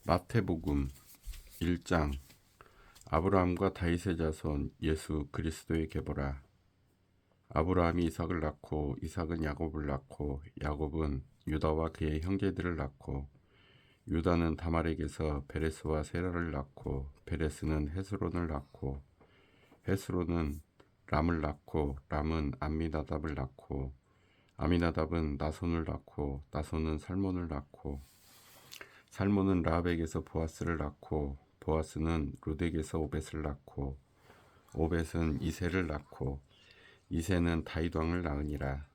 마태복음 1장. 아브라함과 다윗의 자손 예수 그리스도의 계보라. 아브라함이 이삭을 낳고 이삭은 야곱을 낳고 야곱은 유다와 그의 형제들을 낳고 유다는 다말에게서 베레스와 세라를 낳고 베레스는 헤스론을 낳고 헤스론은 람을 낳고 람은 암미나답을 낳고 아미나답은 나손을 낳고 나손은 살몬을 낳고 살몬은 라합에게서 보아스를 낳고 보아스는 룻에게서 오벳을 낳고 오벳은 이새를 낳고 이새는 다윗 왕을 낳으니라.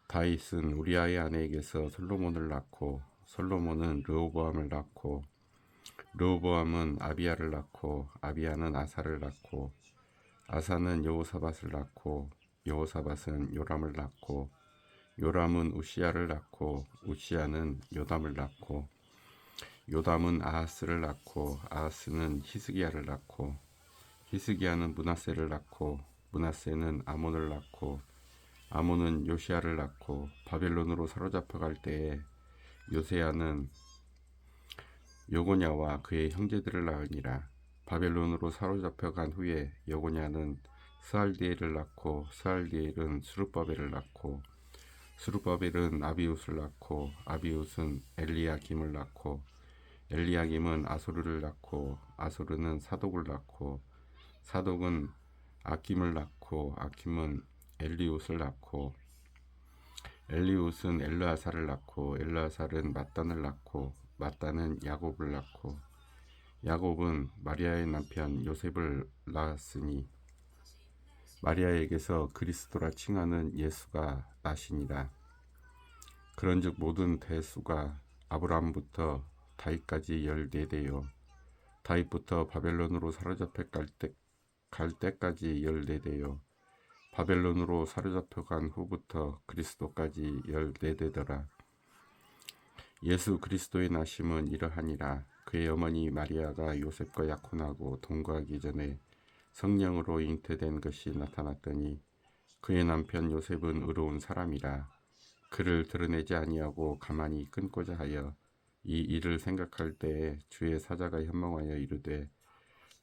다윗은 우리아의 아내에게서 솔로몬을 낳고 솔로몬은 르호보암을 낳고 르호보암은 아비야를 낳고 아비야는 아사를 낳고 아사는 여호사밧을 낳고 여호사밧은 요람을 낳고 요람은 우시야를 낳고 우시야는 요담을 낳고 요담은 아하스를 낳고 아하스는 히스기야를 낳고 히스기야는 므낫세를 낳고 므낫세는 아몬을 낳고 아몬은 요시야를 낳고 바벨론으로 사로잡혀갈 때에 요세야는 여고냐와 그의 형제들을 낳으니라. 바벨론으로 사로잡혀간 후에 여고냐는 스알디엘을 낳고 스알디엘은 스룹바벨을 낳고 스룹바벨은 아비웃을 낳고 아비웃은 엘리야김을 낳고 엘리야김은 아소르를 낳고 아소르는 사독을 낳고 사독은 아킴을 낳고 아킴은 엘리웃을 낳고 엘리웃은 엘르아사를 낳고 엘르아살은 mat단을 낳고 mat단은 야곱을 낳고 야곱은 마리아의 남편 요셉을 낳았으니 마리아에게서 그리스도라 칭하는 예수가 나시니라. 그런즉 모든 대수가 아브라함부터 다윗까지 14대요 다윗부터 바벨론으로 사로잡혀 갈 때까지 14대요 바벨론으로 사로잡혀 간 후부터 그리스도까지 14대더라. 예수 그리스도의 나심은 이러하니라. 그의 어머니 마리아가 요셉과 약혼하고 동거하기 전에 성령으로 잉태된 것이 나타났더니 그의 남편 요셉은 의로운 사람이라. 그를 드러내지 아니하고 가만히 끊고자 하여 이 일을 생각할 때에 주의 사자가 현몽하여 이르되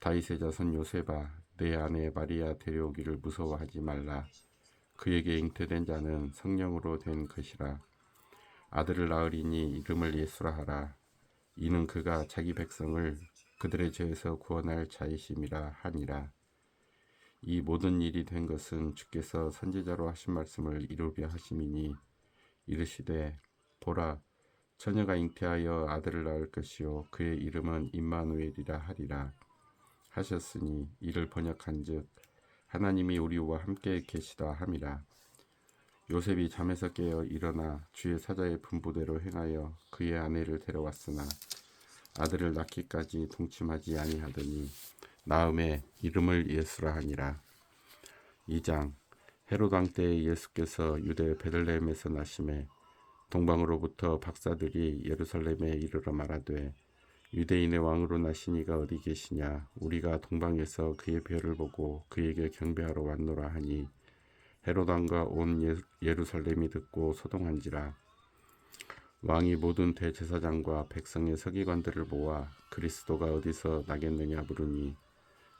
다윗의 자손 요셉아 내 아내 마리아 데려오기를 무서워하지 말라. 그에게 잉태된 자는 성령으로 된 것이라. 아들을 낳으리니 이름을 예수라 하라. 이는 그가 자기 백성을 그들의 죄에서 구원할 자이심이라 하니라. 이 모든 일이 된 것은 주께서 선지자로 하신 말씀을 이루려 하심이니 이르시되 보라 처녀가 잉태하여 아들을 낳을 것이요 그의 이름은 임마누엘이라 하리라 하셨으니 이를 번역한즉 하나님이 우리와 함께 계시다 함이라. 요셉이 잠에서 깨어 일어나 주의 사자의 분부대로 행하여 그의 아내를 데려왔으나 아들을 낳기까지 동침하지 아니하더니 나음에 이름을 예수라 하니라. 2장. 헤롯 왕 때에 예수께서 유대 베들레헴에서 나심에 동방으로부터 박사들이 예루살렘에 이르러 말하되 유대인의 왕으로 나신 이가 어디 계시냐. 우리가 동방에서 그의 별을 보고 그에게 경배하러 왔노라 하니 헤롯 왕과 온 예루살렘이 듣고 소동한지라. 왕이 모든 대제사장과 백성의 서기관들을 모아 그리스도가 어디서 나겠느냐 물으니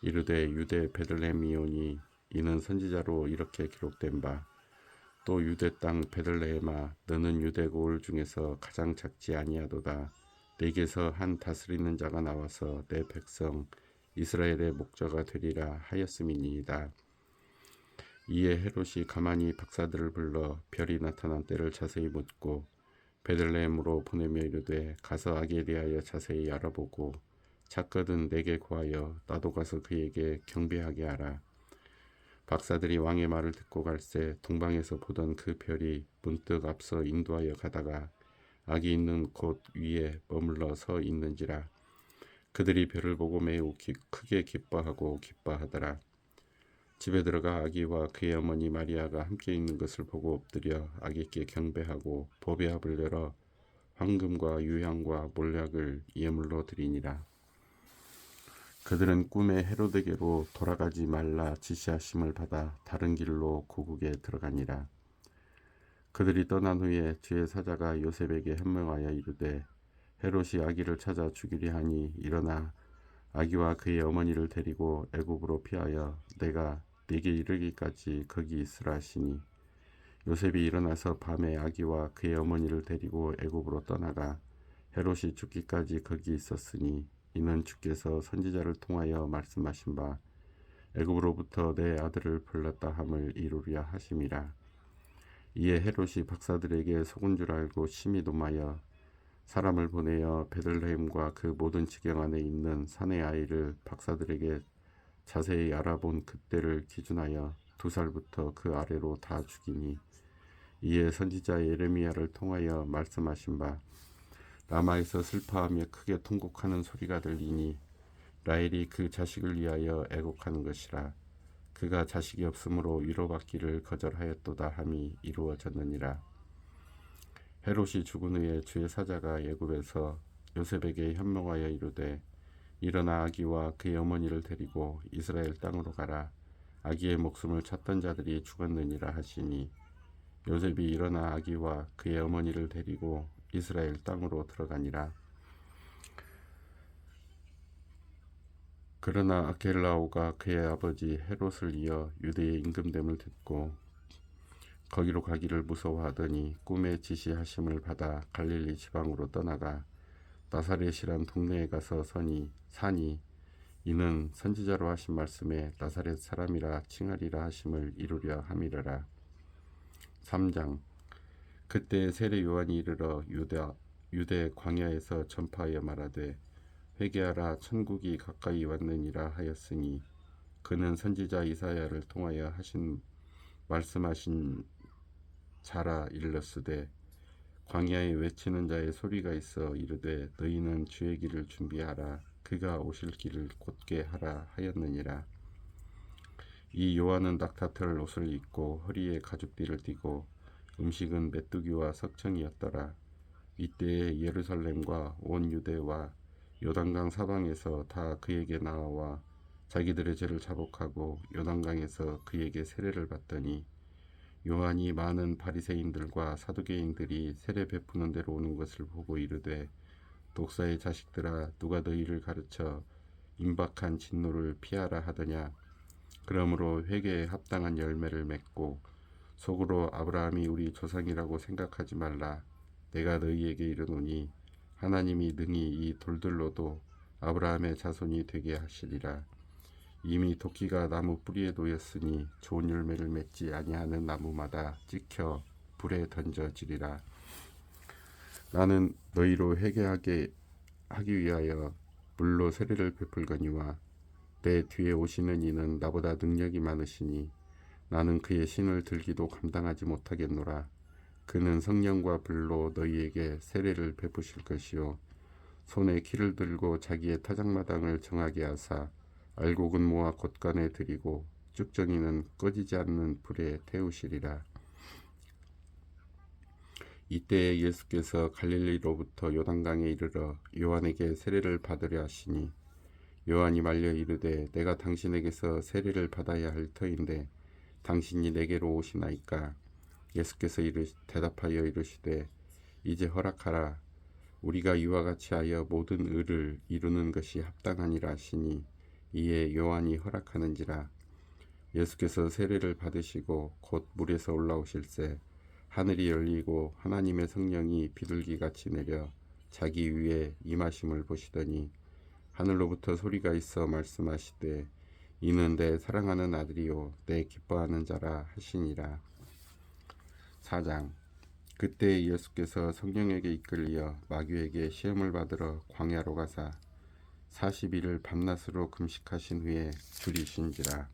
이르되 유대 베들레헴이오니 이는 선지자로 이렇게 기록된 바 또 유대 땅 베들레헴아 너는 유대 고을 중에서 가장 작지 아니하도다. 내게서 한 다스리는 자가 나와서 내 백성 이스라엘의 목자가 되리라 하였음이니이다. 이에 헤롯이 가만히 박사들을 불러 별이 나타난 때를 자세히 묻고 베들레헴으로 보내며 이르되 가서 아기에 대하여 자세히 알아보고 찾거든 내게 구하여 나도 가서 그에게 경배하게 하라. 박사들이 왕의 말을 듣고 갈새 동방에서 보던 그 별이 문득 앞서 인도하여 가다가 아기 있는 곳 위에 머물러 서 있는지라. 그들이 별을 보고 매우 크게 기뻐하더라. 집에 들어가 아기와 그의 어머니 마리아가 함께 있는 것을 보고 엎드려 아기께 경배하고 보배합을 열어 황금과 유향과 몰약을 예물로 드리니라. 그들은 꿈에 헤로데게로 돌아가지 말라 지시하심을 받아 다른 길로 고국에 들어가니라. 그들이 떠난 후에 주의 사자가 요셉에게 현명하여 이르되 헤롯이 아기를 찾아 죽이려 하니 일어나 아기와 그의 어머니를 데리고 애굽으로 피하여 내가 네게 이르기까지 거기 있으라 하시니 요셉이 일어나서 밤에 아기와 그의 어머니를 데리고 애굽으로 떠나가 헤롯이 죽기까지 거기 있었으니 이는 주께서 선지자를 통하여 말씀하신 바 애굽으로부터 내 아들을 불렀다 함을 이루려 하심이라. 이에 헤롯이 박사들에게 속은 줄 알고 심히 도마여 사람을 보내어 베들레헴과 그 모든 지경 안에 있는 산의 아이를 박사들에게 자세히 알아본 그때를 기준하여 2살부터 그 아래로 다 죽이니 이에 선지자 예레미야를 통하여 말씀하신 바 라마에서 슬퍼하며 크게 통곡하는 소리가 들리니 라헬이 그 자식을 위하여 애곡하는 것이라. 그가 자식이 없으므로 위로받기를 거절하였도다 함이 이루어졌느니라. 헤롯이 죽은 후에 주의 사자가 애굽에서 요셉에게 현명하여 이르되 일어나 아기와 그의 어머니를 데리고 이스라엘 땅으로 가라. 아기의 목숨을 찾던 자들이 죽었느니라 하시니 요셉이 일어나 아기와 그의 어머니를 데리고 이스라엘 땅으로 들어가니라. 그러나 아겔라오가 그의 아버지 헤롯을 이어 유대의 임금됨을 듣고 거기로 가기를 무서워하더니 꿈에 지시하심을 받아 갈릴리 지방으로 떠나가 나사렛이란 동네에 가서 사니 이는 선지자로 하신 말씀에 나사렛 사람이라 칭하리라 하심을 이루려 함이러라. 3장. 그때 세례 요한이 이르러 유대 광야에서 전파하여 말하되 회개하라 천국이 가까이 왔느니라 하였으니 그는 선지자 이사야를 통하여 말씀하신 자라 일렀으되 광야에 외치는 자의 소리가 있어 이르되 너희는 주의 길을 준비하라 그가 오실 길을 곧게 하라 하였느니라. 이 요한은 낙타털 옷을 입고 허리에 가죽띠를 띠고 음식은 메뚜기와 석청이었더라. 이때에 예루살렘과 온 유대와 요단강 사방에서 다 그에게 나와 자기들의 죄를 자복하고 요단강에서 그에게 세례를 받더니 요한이 많은 바리새인들과 사두개인들이 세례 베푸는 데로 오는 것을 보고 이르되 독사의 자식들아 누가 너희를 가르쳐 임박한 진노를 피하라 하더냐. 그러므로 회개에 합당한 열매를 맺고 속으로 아브라함이 우리 조상이라고 생각하지 말라. 내가 너희에게 이르노니 하나님이 능히 이 돌들로도 아브라함의 자손이 되게 하시리라. 이미 도끼가 나무 뿌리에 놓였으니 좋은 열매를 맺지 아니하는 나무마다 찍혀 불에 던져지리라. 나는 너희로 회개하게 하기 위하여 물로 세례를 베풀거니와 내 뒤에 오시는 이는 나보다 능력이 많으시니 나는 그의 신을 들기도 감당하지 못하겠노라. 그는 성령과 불로 너희에게 세례를 베푸실 것이요 손에 키를 들고 자기의 타작마당을 정하게 하사 알곡은 모아 곳간에 들이고 쭉정이는 꺼지지 않는 불에 태우시리라. 이때에 예수께서 갈릴리로부터 요단강에 이르러 요한에게 세례를 받으려 하시니 요한이 말려 이르되 내가 당신에게서 세례를 받아야 할 터인데 당신이 내게로 오시나이까. 예수께서 대답하여 이르시되 이제 허락하라. 우리가 이와 같이 하여 모든 의를 이루는 것이 합당하니라 하시니 이에 요한이 허락하는지라. 예수께서 세례를 받으시고 곧 물에서 올라오실새 하늘이 열리고 하나님의 성령이 비둘기같이 내려 자기 위에 임하심을 보시더니 하늘로부터 소리가 있어 말씀하시되 이는 내 사랑하는 아들이요 내 기뻐하는 자라 하시니라. 4장. 그때 예수께서 성령에게 이끌려 마귀에게 시험을 받으러 광야로 가사 40일을 밤낮으로 금식하신 후에 줄이신지라.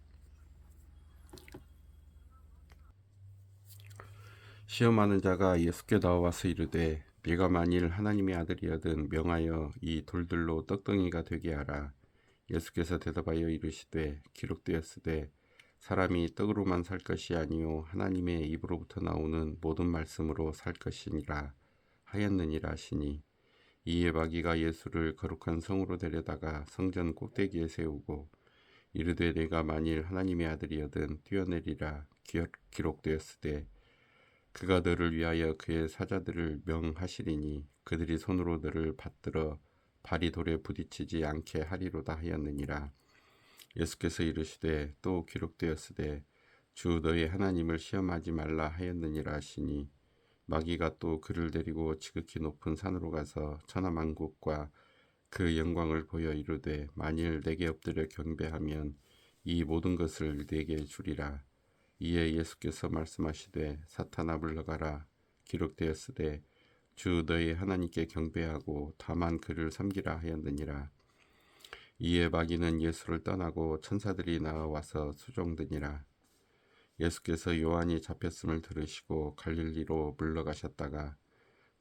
시험하는 자가 예수께 나와서 이르되 네가 만일 하나님의 아들이거든 명하여 이 돌들로 떡덩이가 되게 하라. 예수께서 대답하여 이르시되 기록되었으되 사람이 떡으로만 살 것이 아니요 하나님의 입으로부터 나오는 모든 말씀으로 살 것이니라 하였느니라 하시니 이에 마귀가 예수를 거룩한 성으로 데려다가 성전 꼭대기에 세우고 이르되 내가 만일 하나님의 아들이거든 뛰어내리라. 기록되었으되 그가 너를 위하여 그의 사자들을 명하시리니 그들이 손으로 너를 받들어 발이 돌에 부딪히지 않게 하리로다 하였느니라. 예수께서 이르시되 또 기록되었으되 주 너희 하나님을 시험하지 말라 하였느니라 하시니 마귀가 또 그를 데리고 지극히 높은 산으로 가서 천하만국과 그 영광을 보여 이르되 만일 내게 엎드려 경배하면 이 모든 것을 내게 주리라. 이에 예수께서 말씀하시되 사탄아 물러가라. 기록되었으되 주 너희 하나님께 경배하고 다만 그를 섬기라 하였느니라. 이에 마귀는 예수를 떠나고 천사들이 나와서 수종드니라. 예수께서 요한이 잡혔음을 들으시고 갈릴리로 물러가셨다가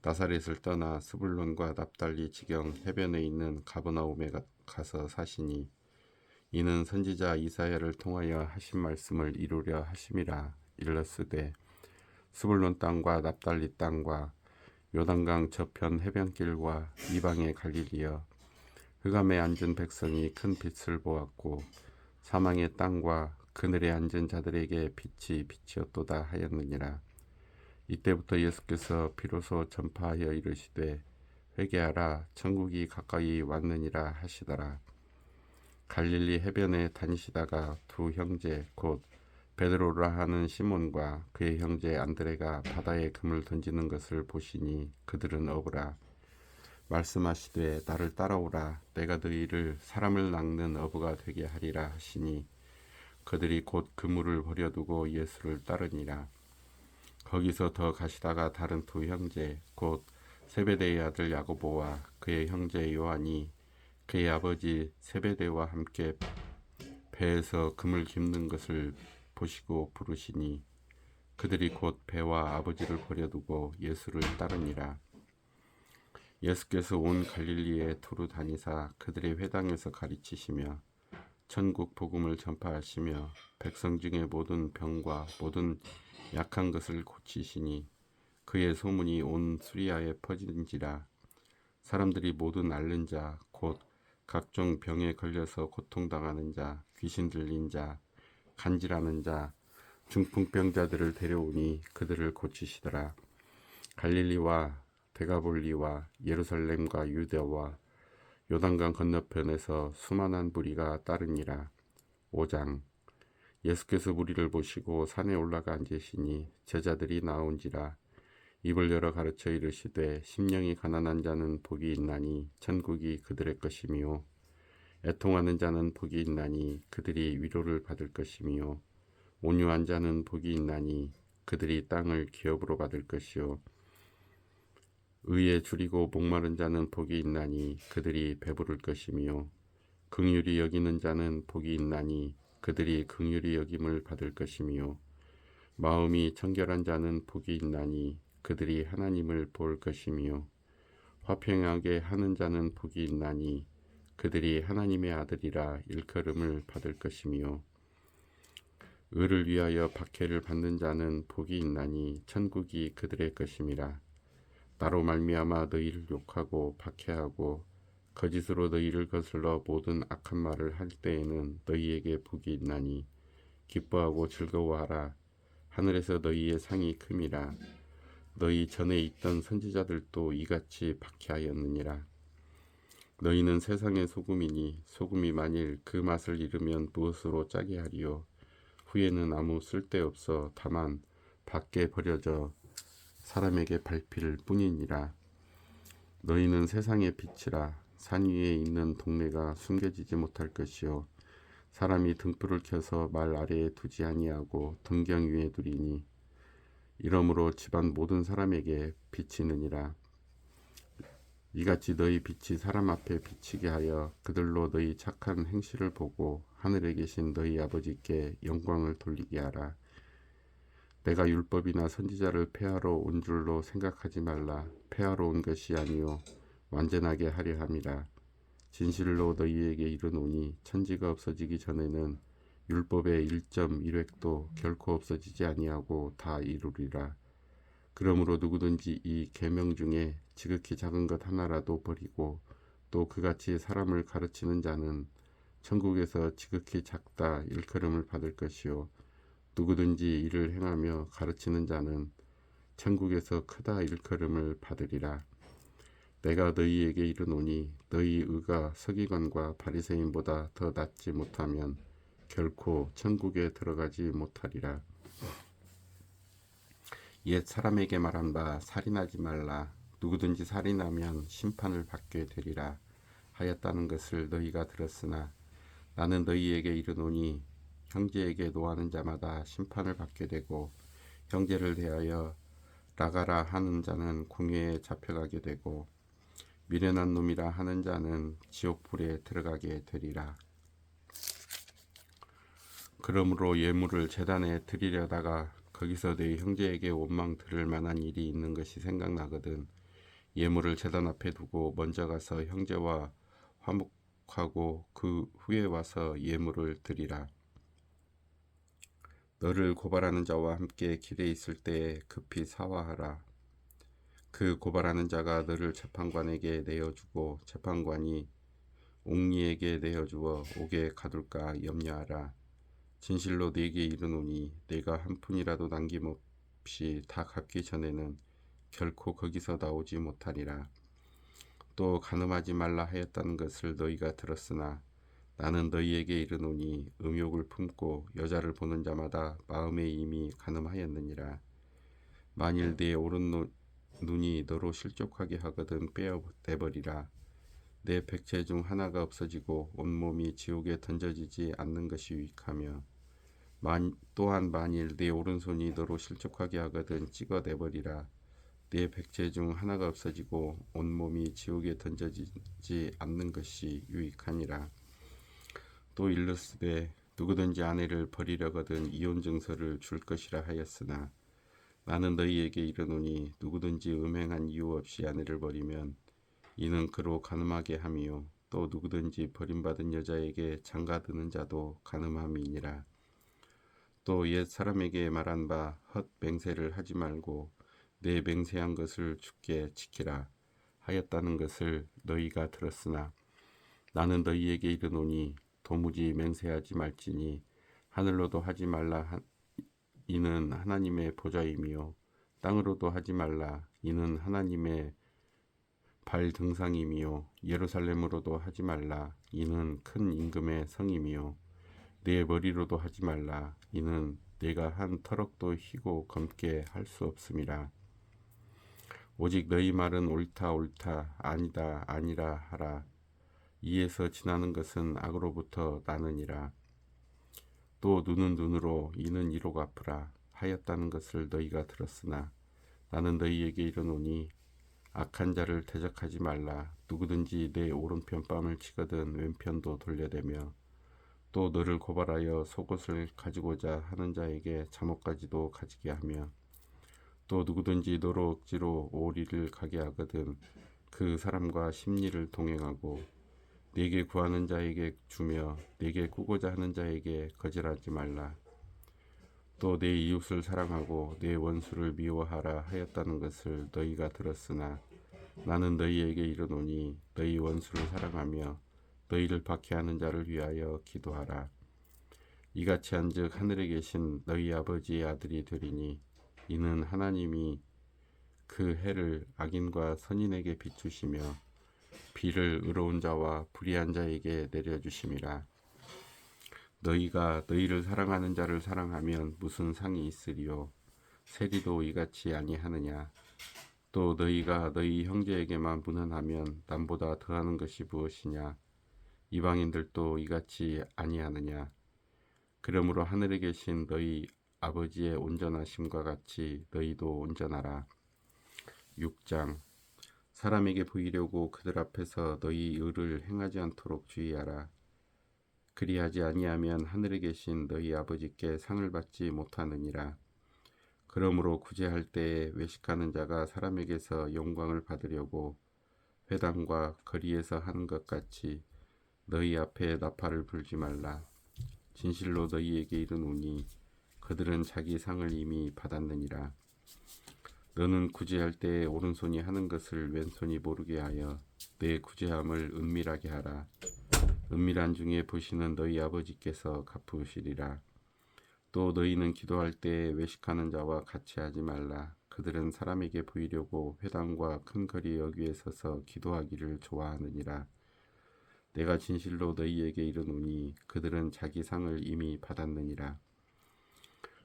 나사렛을 떠나 스불론과 납달리 지경 해변에 있는 가버나움에 가서 사시니 이는 선지자 이사야를 통하여 하신 말씀을 이루려 하심이라. 일렀으되 스불론 땅과 납달리 땅과 요단강 저편 해변길과 이방의 갈릴리여 흑암에 앉은 백성이 큰 빛을 보았고 사망의 땅과 그늘에 앉은 자들에게 빛이 빛이었도다 하였느니라. 이때부터 예수께서 비로소 전파하여 이르시되 회개하라 천국이 가까이 왔느니라 하시더라. 갈릴리 해변에 다니시다가 두 형제 곧 베드로라 하는 시몬과 그의 형제 안드레가 바다에 금을 던지는 것을 보시니 그들은 어부라. 말씀하시되 나를 따라오라. 내가 너희를 사람을 낚는 어부가 되게 하리라 하시니 그들이 곧 그물을 버려두고 예수를 따르니라. 거기서 더 가시다가 다른 두 형제 곧 세베대의 아들 야고보와 그의 형제 요한이 그의 아버지 세베대와 함께 배에서 금을 깁는 것을 보시고 부르시니 그들이 곧 배와 아버지를 버려두고 예수를 따르니라. 예수께서 온 갈릴리에 두루 다니사 그들의 회당에서 가르치시며 천국 복음을 전파하시며 백성 중에 모든 병과 모든 약한 것을 고치시니 그의 소문이 온 수리아에 퍼진지라. 사람들이 모든 앓는 자 곧 각종 병에 걸려서 고통당하는 자 귀신 들린 자 간질하는 자 중풍병자들을 데려오니 그들을 고치시더라. 갈릴리와 데가볼리와 예루살렘과 유대와 요단강 건너편에서 수많은 무리가 따르니라. 5장. 예수께서 무리를 보시고 산에 올라가 앉으시니 제자들이 나온지라. 입을 열어 가르쳐 이르시되 심령이 가난한 자는 복이 있나니 천국이 그들의 것이며 애통하는 자는 복이 있나니 그들이 위로를 받을 것이며 온유한 자는 복이 있나니 그들이 땅을 기업으로 받을 것이요 의에 줄이고 목마른 자는 복이 있나니 그들이 배부를 것이며 긍휼히 여기는 자는 복이 있나니 그들이 긍휼히 여김을 받을 것이며 마음이 청결한 자는 복이 있나니 그들이 하나님을 볼 것이며 화평하게 하는 자는 복이 있나니 그들이 하나님의 아들이라 일컬음을 받을 것이며 의를 위하여 박해를 받는 자는 복이 있나니 천국이 그들의 것임이라. 나로 말미암아 너희를 욕하고 박해하고 거짓으로 너희를 거슬러 모든 악한 말을 할 때에는 너희에게 복이 있나니 기뻐하고 즐거워하라. 하늘에서 너희의 상이 큼이라. 너희 전에 있던 선지자들도 이같이 박해하였느니라. 너희는 세상의 소금이니 소금이 만일 그 맛을 잃으면 무엇으로 짜게 하리요. 후에는 아무 쓸데없어 다만 밖에 버려져 사람에게 밟힐 뿐이니라. 너희는 세상의 빛이라. 산 위에 있는 동네가 숨겨지지 못할 것이요 사람이 등불을 켜서 말 아래에 두지 아니하고 등경 위에 두리니 이러므로 집안 모든 사람에게 비치느니라. 이같이 너희 빛이 사람 앞에 비치게 하여 그들로 너희 착한 행실을 보고 하늘에 계신 너희 아버지께 영광을 돌리게 하라. 내가 율법이나 선지자를 폐하러 온 줄로 생각하지 말라. 폐하러 온 것이 아니요 완전하게 하려 함이라. 진실로 너희에게 이르노니 천지가 없어지기 전에는 율법의 1.1획도 결코 없어지지 아니하고 다 이루리라. 그러므로 누구든지 이 계명 중에 지극히 작은 것 하나라도 버리고 또 그같이 사람을 가르치는 자는 천국에서 지극히 작다 일컬음을 받을 것이요 누구든지 이를 행하며 가르치는 자는 천국에서 크다 일컬음을 받으리라. 내가 너희에게 이르노니 너희 의가 서기관과 바리새인보다 더 낫지 못하면 결코 천국에 들어가지 못하리라. 옛 사람에게 말한 바 살인하지 말라. 누구든지 살인하면 심판을 받게 되리라 하였다는 것을 너희가 들었으나 나는 너희에게 이르노니 형제에게 노하는 자마다 심판을 받게 되고 형제를 대하여 나가라 하는 자는 공회에 잡혀가게 되고 미련한 놈이라 하는 자는 지옥불에 들어가게 되리라. 그러므로 예물을 제단에 드리려다가 거기서 네 형제에게 원망 들을 만한 일이 있는 것이 생각나거든 예물을 제단 앞에 두고 먼저 가서 형제와 화목하고 그 후에 와서 예물을 드리라. 너를 고발하는 자와 함께 길에 있을 때에 급히 사화하라. 그 고발하는 자가 너를 재판관에게 내어주고 재판관이 옥리에게 내어주어 옥에 가둘까 염려하라. 진실로 네게 이르노니 네가 한 푼이라도 남김없이 다 갚기 전에는 결코 거기서 나오지 못하리라. 또 간음하지 말라 하였다는 것을 너희가 들었으나 나는 너희에게 이르노니 음욕을 품고 여자를 보는 자마다 마음에 이미 간음하였느니라. 만일 네 오른 눈이 너로 실족하게 하거든 빼어내버리라. 내 백체 중 하나가 없어지고 온몸이 지옥에 던져지지 않는 것이 유익하며 또한 만일 네 오른손이 너로 실족하게 하거든 찍어내버리라. 네 백체 중 하나가 없어지고 온몸이 지옥에 던져지지 않는 것이 유익하니라. 또 일러스되 누구든지 아내를 버리려거든 이혼 증서를 줄 것이라 하였으나 나는 너희에게 이르노니 누구든지 음행한 이유 없이 아내를 버리면 이는 그로 간음하게 함이요 또 누구든지 버림받은 여자에게 장가드는 자도 간음함이니라. 또 옛 사람에게 말한 바 헛 맹세를 하지 말고 내 맹세한 것을 주께 지키라 하였다는 것을 너희가 들었으나 나는 너희에게 이르노니 도무지 맹세하지 말지니 하늘로도 하지 말라 이는 하나님의 보좌임이요 땅으로도 하지 말라 이는 하나님의 발 등상임이요 예루살렘으로도 하지 말라 이는 큰 임금의 성임이요 내 머리로도 하지 말라 이는 내가 한 터럭도 희고 검게 할 수 없음이라. 오직 너희 말은 옳다 옳다 아니다 아니라 하라. 이에서 지나는 것은 악으로부터 나느니라. 또 눈은 눈으로 이는 이로 갚으라 하였다는 것을 너희가 들었으나 나는 너희에게 이르노니 악한 자를 대적하지 말라. 누구든지 내 오른편 뺨을 치거든 왼편도 돌려대며 또 너를 고발하여 속옷을 가지고자 하는 자에게 잠옷까지도 가지게 하며 또 누구든지 너로 억지로 오리를 가게 하거든 그 사람과 심리를 동행하고 네게 구하는 자에게 주며 네게 꾸고자 하는 자에게 거절하지 말라. 또 내 이웃을 사랑하고 내 원수를 미워하라 하였다는 것을 너희가 들었으나 나는 너희에게 이르노니 너희 원수를 사랑하며 너희를 박해하는 자를 위하여 기도하라. 이같이 한즉 하늘에 계신 너희 아버지의 아들이 되리니 이는 하나님이 그 해를 악인과 선인에게 비추시며 비를 의로운 자와 불의한 자에게 내려주심이라. 너희가 너희를 사랑하는 자를 사랑하면 무슨 상이 있으리요? 세리도 이같이 아니하느냐? 또 너희가 너희 형제에게만 문안하면 남보다 더하는 것이 무엇이냐? 이방인들도 이같이 아니하느냐? 그러므로 하늘에 계신 너희 아버지의 온전하심과 같이 너희도 온전하라. 6장 사람에게 보이려고 그들 앞에서 너희 의를 행하지 않도록 주의하라. 그리하지 아니하면 하늘에 계신 너희 아버지께 상을 받지 못하느니라. 그러므로 구제할 때에 외식하는 자가 사람에게서 영광을 받으려고 회당과 거리에서 하는 것 같이 너희 앞에 나팔을 불지 말라. 진실로 너희에게 이르노니 그들은 자기 상을 이미 받았느니라. 너는 구제할 때에 오른손이 하는 것을 왼손이 모르게 하여 내 구제함을 은밀하게 하라. 은밀한 중에 보시는 너희 아버지께서 갚으시리라. 또 너희는 기도할 때에 외식하는 자와 같이 하지 말라. 그들은 사람에게 보이려고 회당과 큰 거리 여기에 서서 기도하기를 좋아하느니라. 내가 진실로 너희에게 이르노니 그들은 자기 상을 이미 받았느니라.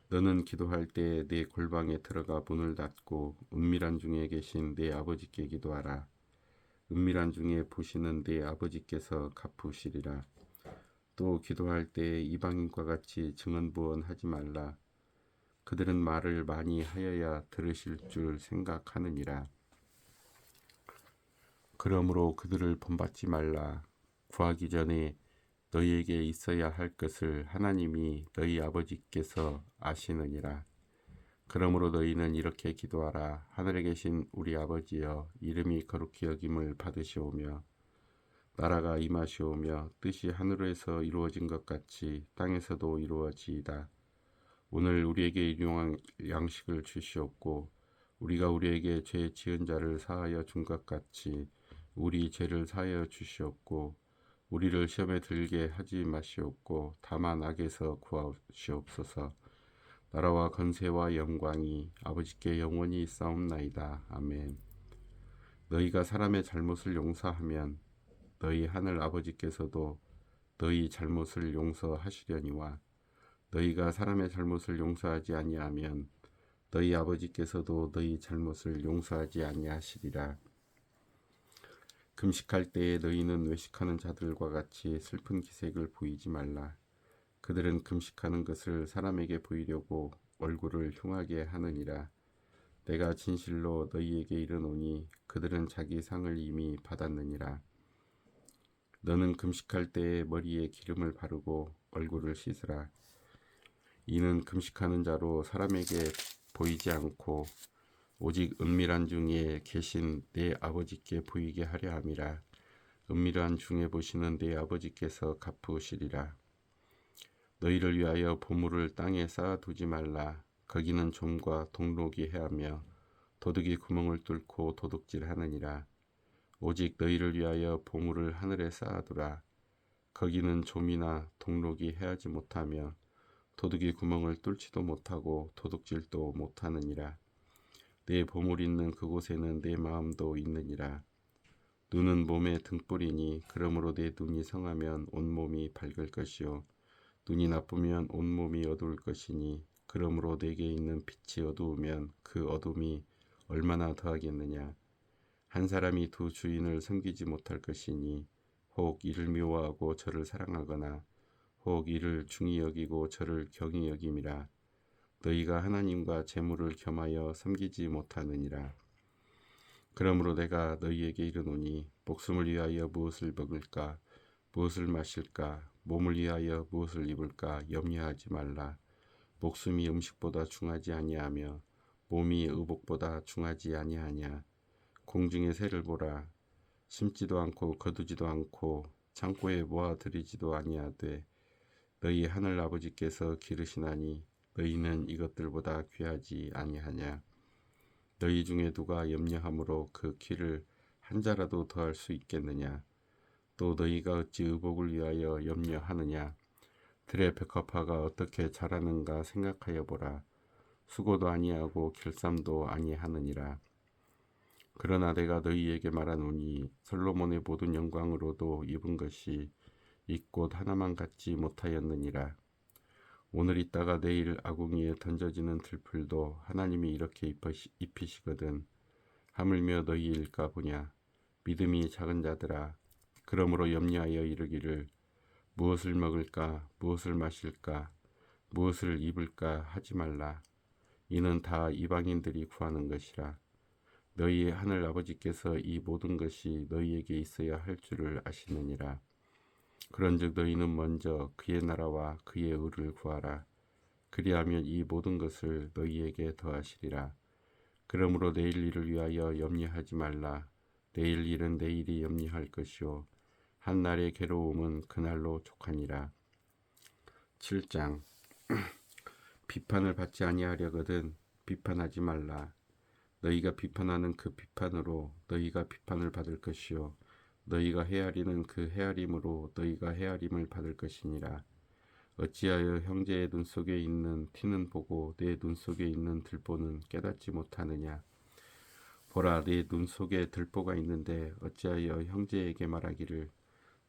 너는 기도할 때 내 골방에 들어가 문을 닫고 은밀한 중에 계신 내 아버지께 기도하라. 은밀한 중에 보시는 내 아버지께서 갚으시리라. 또 기도할 때 이방인과 같이 증언부언하지 말라. 그들은 말을 많이 하여야 들으실 줄 생각하느니라. 그러므로 그들을 본받지 말라. 구하기 전에 너희에게 있어야 할 것을 하나님이 너희 아버지께서 아시느니라. 그러므로 너희는 이렇게 기도하라. 하늘에 계신 우리 아버지여, 이름이 거룩히 여김을 받으시오며 나라가 임하시오며 뜻이 하늘에서 이루어진 것 같이 땅에서도 이루어지이다. 오늘 우리에게 일용할 양식을 주시옵고 우리가 우리에게 죄 지은 자를 사하여 준 것 같이 우리 죄를 사하여 주시옵고 우리를 시험에 들게 하지 마시옵고 다만 악에서 구하시옵소서. 나라와 건세와 영광이 아버지께 영원히 있사옵나이다. 아멘. 너희가 사람의 잘못을 용서하면 너희 하늘 아버지께서도 너희 잘못을 용서하시려니와 너희가 사람의 잘못을 용서하지 아니하면 너희 아버지께서도 너희 잘못을 용서하지 아니하시리라. 금식할 때에 너희는 외식하는 자들과 같이 슬픈 기색을 보이지 말라. 그들은 금식하는 것을 사람에게 보이려고 얼굴을 흉하게 하느니라. 내가 진실로 너희에게 이르노니 그들은 자기 상을 이미 받았느니라. 너는 금식할 때에 머리에 기름을 바르고 얼굴을 씻으라. 이는 금식하는 자로 사람에게 보이지 않고 오직 은밀한 중에 계신 내 아버지께 보이게 하려 함이라. 은밀한 중에 보시는 내 아버지께서 갚으시리라. 너희를 위하여 보물을 땅에 쌓아두지 말라. 거기는 좀과 동록이 해하며 도둑이 구멍을 뚫고 도둑질하느니라. 오직 너희를 위하여 보물을 하늘에 쌓아두라. 거기는 좀이나 동록이 해하지 못하며 도둑이 구멍을 뚫지도 못하고 도둑질도 못하느니라. 내 보물 있는 그곳에는 내 마음도 있느니라. 눈은 몸의 등불이니 그러므로 내 눈이 성하면 온몸이 밝을 것이요 눈이 나쁘면 온몸이 어두울 것이니 그러므로 내게 있는 빛이 어두우면 그 어둠이 얼마나 더하겠느냐. 한 사람이 두 주인을 섬기지 못할 것이니 혹 이를 미워하고 저를 사랑하거나 혹 이를 중히 여기고 저를 경히 여김이라. 너희가 하나님과 재물을 겸하여 섬기지 못하느니라. 그러므로 내가 너희에게 이르노니 목숨을 위하여 무엇을 먹을까 무엇을 마실까 몸을 위하여 무엇을 입을까 염려하지 말라. 목숨이 음식보다 중하지 아니하며 몸이 의복보다 중하지 아니하냐. 공중의 새를 보라. 심지도 않고 거두지도 않고 창고에 모아들이지도 아니하되 너희 하늘 아버지께서 기르시나니 너희는 이것들보다 귀하지 아니하냐. 너희 중에 누가 염려함으로 그 키를 한 자라도 더할 수 있겠느냐. 또 너희가 어찌 의복을 위하여 염려하느냐. 들의 백합화가 어떻게 자라는가 생각하여 보라. 수고도 아니하고 결삼도 아니하느니라. 그러나 내가 너희에게 말하노니 솔로몬의 모든 영광으로도 입은 것이 이 꽃 하나만 갖지 못하였느니라. 오늘 있다가 내일 아궁이에 던져지는 들풀도 하나님이 이렇게 입히시거든. 하물며 너희일까 보냐. 믿음이 작은 자들아. 그러므로 염려하여 이르기를 무엇을 먹을까 무엇을 마실까 무엇을 입을까 하지 말라. 이는 다 이방인들이 구하는 것이라. 너희 하늘 아버지께서 이 모든 것이 너희에게 있어야 할 줄을 아시느니라. 그런즉 너희는 먼저 그의 나라와 그의 의를 구하라. 그리하면 이 모든 것을 너희에게 더하시리라. 그러므로 내일 일을 위하여 염려하지 말라. 내일 일은 내일이 염려할 것이요 한 날의 괴로움은 그날로 족하니라. 7장 비판을 받지 아니하려거든 비판하지 말라. 너희가 비판하는 그 비판으로 너희가 비판을 받을 것이요 너희가 헤아리는 그 헤아림으로 너희가 헤아림을 받을 것이니라. 어찌하여 형제의 눈 속에 있는 티는 보고 내 눈 속에 있는 들보는 깨닫지 못하느냐? 보라, 내 눈 속에 들보가 있는데 어찌하여 형제에게 말하기를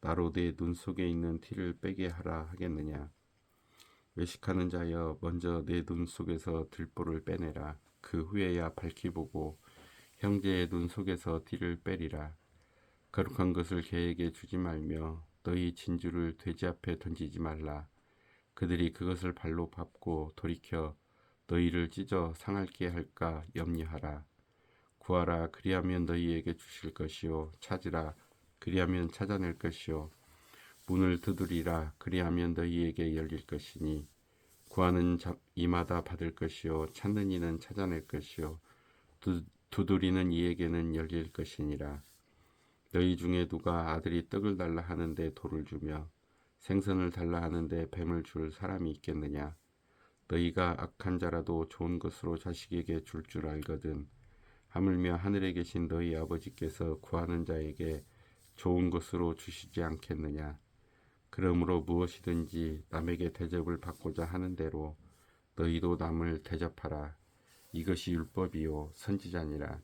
나로 내 눈 속에 있는 티를 빼게 하라 하겠느냐? 외식하는 자여, 먼저 내 눈 속에서 들보를 빼내라. 그 후에야 밝히 보고 형제의 눈 속에서 티를 빼리라. 거룩한 것을 개에게 주지 말며 너희 진주를 돼지 앞에 던지지 말라. 그들이 그것을 발로 밟고 돌이켜 너희를 찢어 상할게 할까 염려하라. 구하라, 그리하면 너희에게 주실 것이요. 찾으라, 그리하면 찾아낼 것이요. 문을 두드리라, 그리하면 너희에게 열릴 것이니 구하는 이마다 받을 것이요. 찾는 이는 찾아낼 것이요. 두드리는 이에게는 열릴 것이니라. 너희 중에 누가 아들이 떡을 달라 하는데 돌을 주며 생선을 달라 하는데 뱀을 줄 사람이 있겠느냐? 너희가 악한 자라도 좋은 것으로 자식에게 줄 줄 알거든. 하물며 하늘에 계신 너희 아버지께서 구하는 자에게 좋은 것으로 주시지 않겠느냐? 그러므로 무엇이든지 남에게 대접을 받고자 하는 대로 너희도 남을 대접하라. 이것이 율법이요 선지자니라.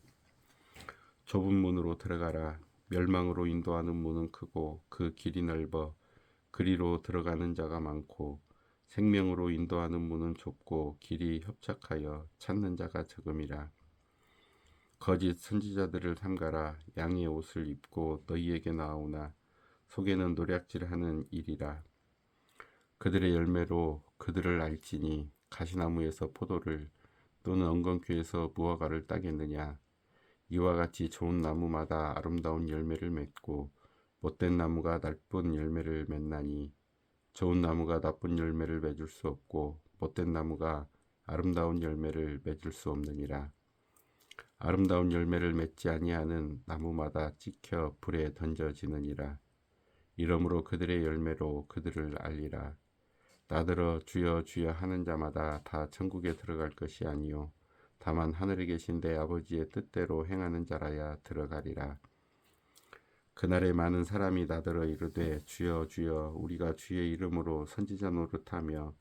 좁은 문으로 들어가라. 멸망으로 인도하는 문은 크고 그 길이 넓어 그리로 들어가는 자가 많고 생명으로 인도하는 문은 좁고 길이 협착하여 찾는 자가 적음이라. 거짓 선지자들을 삼가라. 양의 옷을 입고 너희에게 나오나 속에는 노략질하는 일이라. 그들의 열매로 그들을 알지니 가시나무에서 포도를 또는 엉겅퀴에서 무화과를 따겠느냐? 이와 같이 좋은 나무마다 아름다운 열매를 맺고 못된 나무가 나쁜 열매를 맺나니 좋은 나무가 나쁜 열매를 맺을 수 없고 못된 나무가 아름다운 열매를 맺을 수 없느니라. 아름다운 열매를 맺지 아니하는 나무마다 찍혀 불에 던져지느니라. 이러므로 그들의 열매로 그들을 알리라. 나더러 주여 주여 하는 자마다 다 천국에 들어갈 것이 아니요 다만 하늘에 계신 내 아버지의 뜻대로 행하는 자라야 들어가리라. 그날에 많은 사람이 나더러 이르되 주여 주여 우리가 주의 이름으로 선지자 노릇하며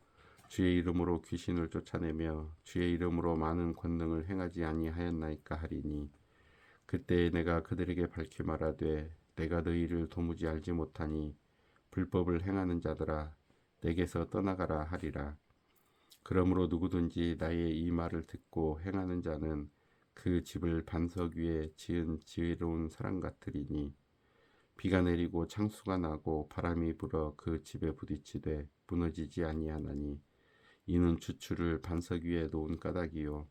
주의 이름으로 귀신을 쫓아내며 주의 이름으로 많은 권능을 행하지 아니하였나이까 하리니 그때에 내가 그들에게 밝히 말하되 내가 너희를 도무지 알지 못하니 불법을 행하는 자들아 내게서 떠나가라 하리라. 그러므로 누구든지 나의 이 말을 듣고 행하는 자는 그 집을 반석 위에 지은 지혜로운 사람 같으리니 비가 내리고 창수가 나고 바람이 불어 그 집에 부딪히되 무너지지 아니하나니 이는 주추를 반석 위에 놓은 까닭이요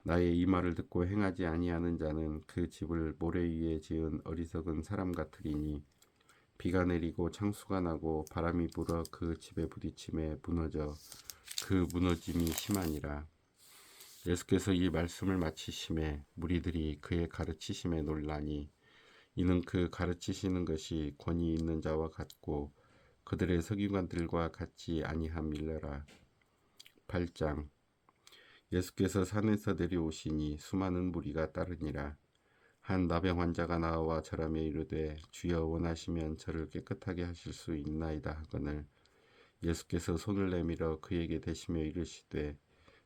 나의 이 말을 듣고 행하지 아니하는 자는 그 집을 모래 위에 지은 어리석은 사람 같으리니 비가 내리고 창수가 나고 바람이 불어 그 집에 부딪힘에 무너져 그 무너짐이 심하니라. 예수께서 이 말씀을 마치심에 무리들이 그의 가르치심에 놀라니 이는 그 가르치시는 것이 권위 있는 자와 같고 그들의 서기관들과 같지 아니함일러라. 8장. 예수께서 산에서 내려오시니 수많은 무리가 따르니라. 한 나병 환자가 나와 절하며 이르되 주여 원하시면 저를 깨끗하게 하실 수 있나이다 하거늘 예수께서 손을 내밀어 그에게 대시며 이르시되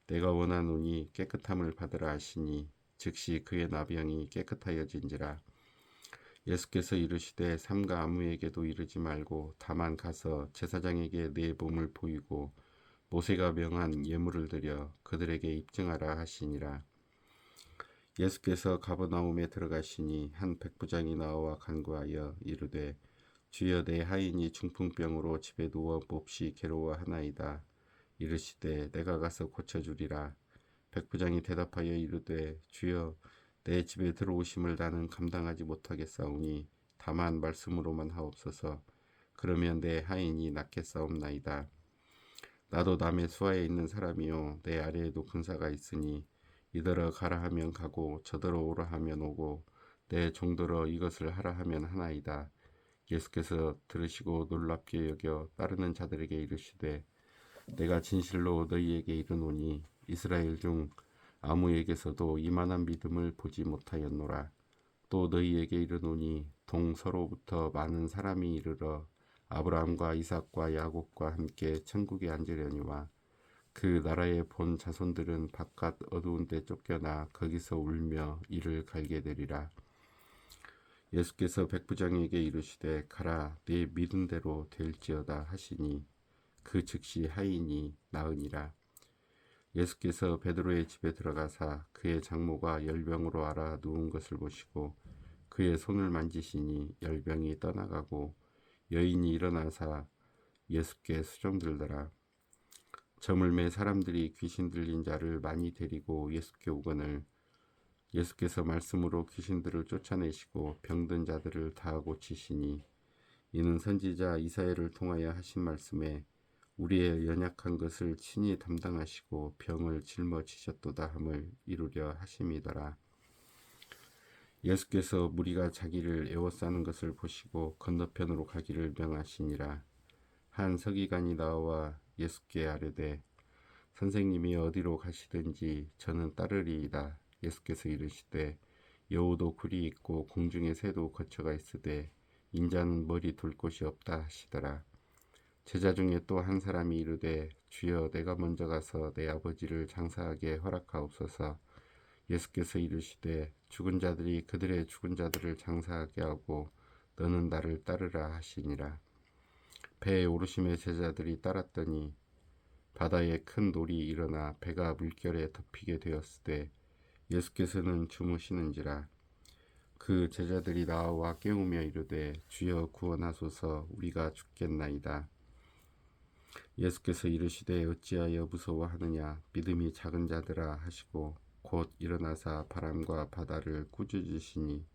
내가 원하노니 깨끗함을 받으라 하시니 즉시 그의 나병이 깨끗하여진지라. 예수께서 이르시되 삼가 아무에게도 이르지 말고 다만 가서 제사장에게 내 몸을 보이고 모세가 명한 예물을 드려 그들에게 입증하라 하시니라. 예수께서 가버나움에 들어가시니 한 백부장이 나와 간구하여 이르되 주여 내 하인이 중풍병으로 집에 누워 몹시 괴로워하나이다. 이르시되 내가 가서 고쳐주리라. 백부장이 대답하여 이르되 주여 내 집에 들어오심을 나는 감당하지 못하겠사오니 다만 말씀으로만 하옵소서. 그러면 내 하인이 낫겠사옵나이다. 나도 남의 수하에 있는 사람이요 내 아래에도 군사가 있으니 이더러 가라 하면 가고 저더러 오라 하면 오고 내 종더러 이것을 하라 하면 하나이다. 예수께서 들으시고 놀랍게 여겨 따르는 자들에게 이르시되 내가 진실로 너희에게 이르노니 이스라엘 중 아무에게서도 이만한 믿음을 보지 못하였노라. 또 너희에게 이르노니 동서로부터 많은 사람이 이르러 아브라함과 이삭과 야곱과 함께 천국에 앉으려니와 그 나라의 본 자손들은 바깥 어두운 데 쫓겨나 거기서 울며 이를 갈게 되리라. 예수께서 백부장에게 이르시되 가라 네 믿은 대로 될지어다 하시니 그 즉시 하인이 나으니라. 예수께서 베드로의 집에 들어가사 그의 장모가 열병으로 앓아 누운 것을 보시고 그의 손을 만지시니 열병이 떠나가고 여인이 일어나사 예수께 수종들더라. 점을 매 사람들이 귀신 들린 자를 많이 데리고 예수께 오거늘 예수께서 말씀으로 귀신들을 쫓아내시고 병든 자들을 다 고치시니 이는 선지자 이사야를 통하여 하신 말씀에 우리의 연약한 것을 친히 담당하시고 병을 짊어지셨도다 함을 이루려 하심이더라. 예수께서 무리가 자기를 애워싸는 것을 보시고 건너편으로 가기를 명하시니라. 한 서기관이 나와 예수께 아뢰되 선생님이 어디로 가시든지 저는 따르리이다. 예수께서 이르시되 여우도 굴이 있고 공중의 새도 거처가 있으되 인자는 머리 둘 곳이 없다 하시더라. 제자 중에 또 한 사람이 이르되 주여 내가 먼저 가서 내 아버지를 장사하게 허락하옵소서. 예수께서 이르시되 죽은 자들이 그들의 죽은 자들을 장사하게 하고 너는 나를 따르라 하시니라. 배에 오르심의 제자들이 따랐더니 바다에 큰 놀이 일어나 배가 물결에 덮이게 되었으되 예수께서는 주무시는지라. 그 제자들이 나와 깨우며 이르되 주여 구원하소서 우리가 죽겠나이다. 예수께서 이르시되 어찌하여 무서워하느냐 믿음이 작은 자들아 하시고 곧 일어나사 바람과 바다를 꾸짖으시니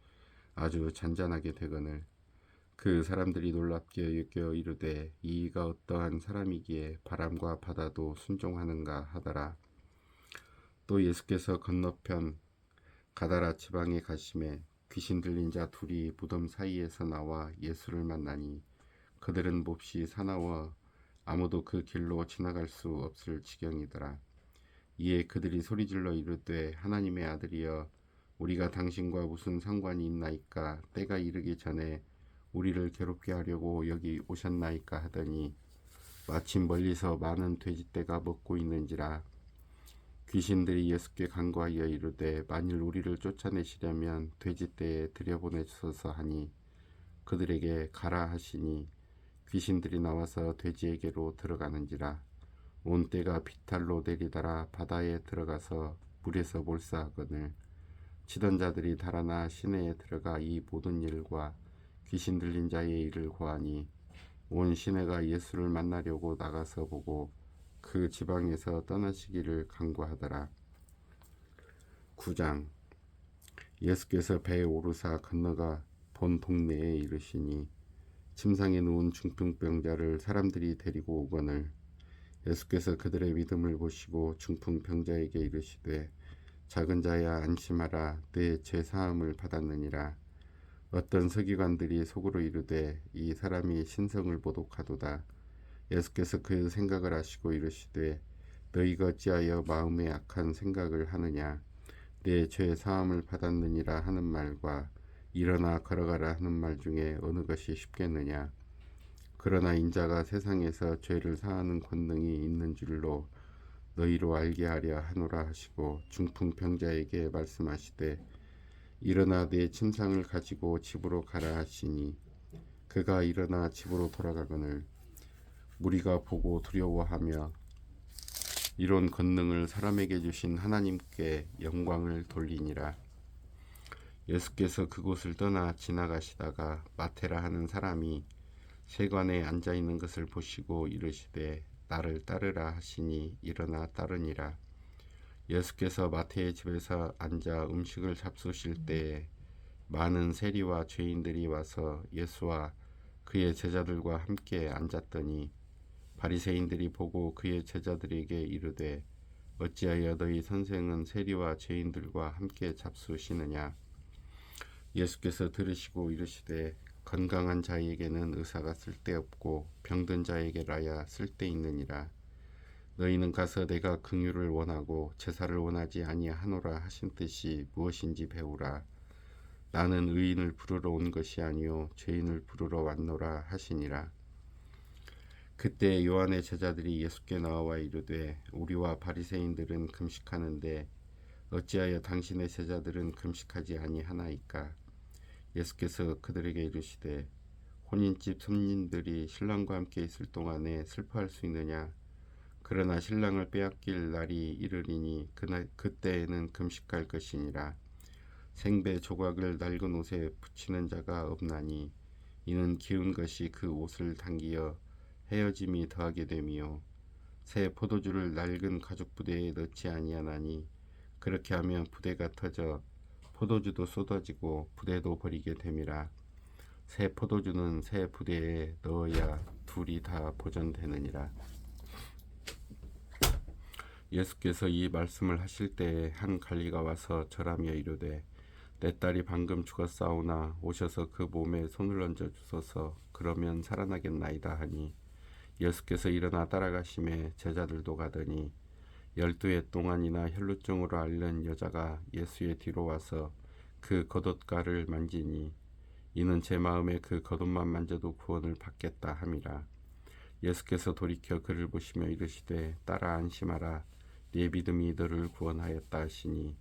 아주 잔잔하게 되거늘 그 사람들이 놀랍게 여겨 이르되 이가 어떠한 사람이기에 바람과 바다도 순종하는가 하더라. 또 예수께서 건너편 가다라 지방에 가심에 귀신 들린 자 둘이 무덤 사이에서 나와 예수를 만나니 그들은 몹시 사나워 아무도 그 길로 지나갈 수 없을 지경이더라. 이에 그들이 소리질러 이르되 하나님의 아들이여 우리가 당신과 무슨 상관이 있나이까 때가 이르기 전에 우리를 괴롭게 하려고 여기 오셨나이까 하더니 마침 멀리서 많은 돼지떼가 먹고 있는지라. 귀신들이 예수께 간구하여 이르되 만일 우리를 쫓아내시려면 돼지떼에 들여보내소서 하니 그들에게 가라 하시니 귀신들이 나와서 돼지에게로 들어가는지라. 온 떼가 비탈로 내리달아 바다에 들어가서 물에서 몰사하거늘 치던 자들이 달아나 시내에 들어가 이 모든 일과 귀신 들린 자의 일을 고하니 온 시내가 예수를 만나려고 나가서 보고 그 지방에서 떠나시기를 간구하더라. 9장. 예수께서 배에 오르사 건너가 본 동네에 이르시니 침상에 누운 중풍병자를 사람들이 데리고 오거늘 예수께서 그들의 믿음을 보시고 중풍병자에게 이르시되 작은 자야 안심하라 내 죄 사함을 받았느니라. 어떤 서기관들이 속으로 이르되 이 사람이 신성을 모독하도다. 예수께서 그 생각을 아시고 이르시되 너희가 어찌하여 마음에 악한 생각을 하느냐. 내 죄 사함을 받았느니라 하는 말과 일어나 걸어가라 하는 말 중에 어느 것이 쉽겠느냐. 그러나 인자가 세상에서 죄를 사하는 권능이 있는 줄로 너희로 알게 하려 하노라 하시고 중풍병자에게 말씀하시되 일어나 내 침상을 가지고 집으로 가라 하시니 그가 일어나 집으로 돌아가거늘 무리가 보고 두려워하며 이런 권능을 사람에게 주신 하나님께 영광을 돌리니라. 예수께서 그곳을 떠나 지나가시다가 마테라 하는 사람이 세관에 앉아 있는 것을 보시고 이르시되 나를 따르라 하시니 일어나 따르니라. 예수께서 마태의 집에서 앉아 음식을 잡수실 때에 많은 세리와 죄인들이 와서 예수와 그의 제자들과 함께 앉았더니 바리새인들이 보고 그의 제자들에게 이르되 어찌하여 너희 선생은 세리와 죄인들과 함께 잡수시느냐. 예수께서 들으시고 이르시되 건강한 자에게는 의사가 쓸데없고 병든 자에게라야 쓸데있느니라. 너희는 가서 내가 긍휼을 원하고 제사를 원하지 아니하노라 하신 뜻이 무엇인지 배우라. 나는 의인을 부르러 온 것이 아니요 죄인을 부르러 왔노라 하시니라. 그때 요한의 제자들이 예수께 나와 이르되 우리와 바리새인들은 금식하는데 어찌하여 당신의 제자들은 금식하지 아니하나이까? 예수께서 그들에게 이르시되 혼인집 손님들이 신랑과 함께 있을 동안에 슬퍼할 수 있느냐? 그러나 신랑을 빼앗길 날이 이르리니 그때에는 금식할 것이니라. 생배 조각을 낡은 옷에 붙이는 자가 없나니 이는 기운 것이 그 옷을 당기어 헤어짐이 더하게 됨이요 새 포도주를 낡은 가죽 부대에 넣지 아니하나니 그렇게 하면 부대가 터져 포도주도 쏟아지고 부대도 버리게 됨이라. 새 포도주는 새 부대에 넣어야 둘이 다 보존되느니라. 예수께서 이 말씀을 하실 때에 한 관리가 와서 절하며 이르되 내 딸이 방금 죽었사오나 오셔서 그 몸에 손을 얹어 주소서. 그러면 살아나겠나이다 하니 예수께서 일어나 따라가심에 제자들도 가더니 12해 동안이나 혈루증으로 앓는 여자가 예수의 뒤로 와서 그 겉옷가를 만지니 이는 제 마음에 그 겉옷만 만져도 구원을 받겠다 함이라. 예수께서 돌이켜 그를 보시며 이르시되 딸아 안심하라 네 믿음이 너를 구원하였다 하시니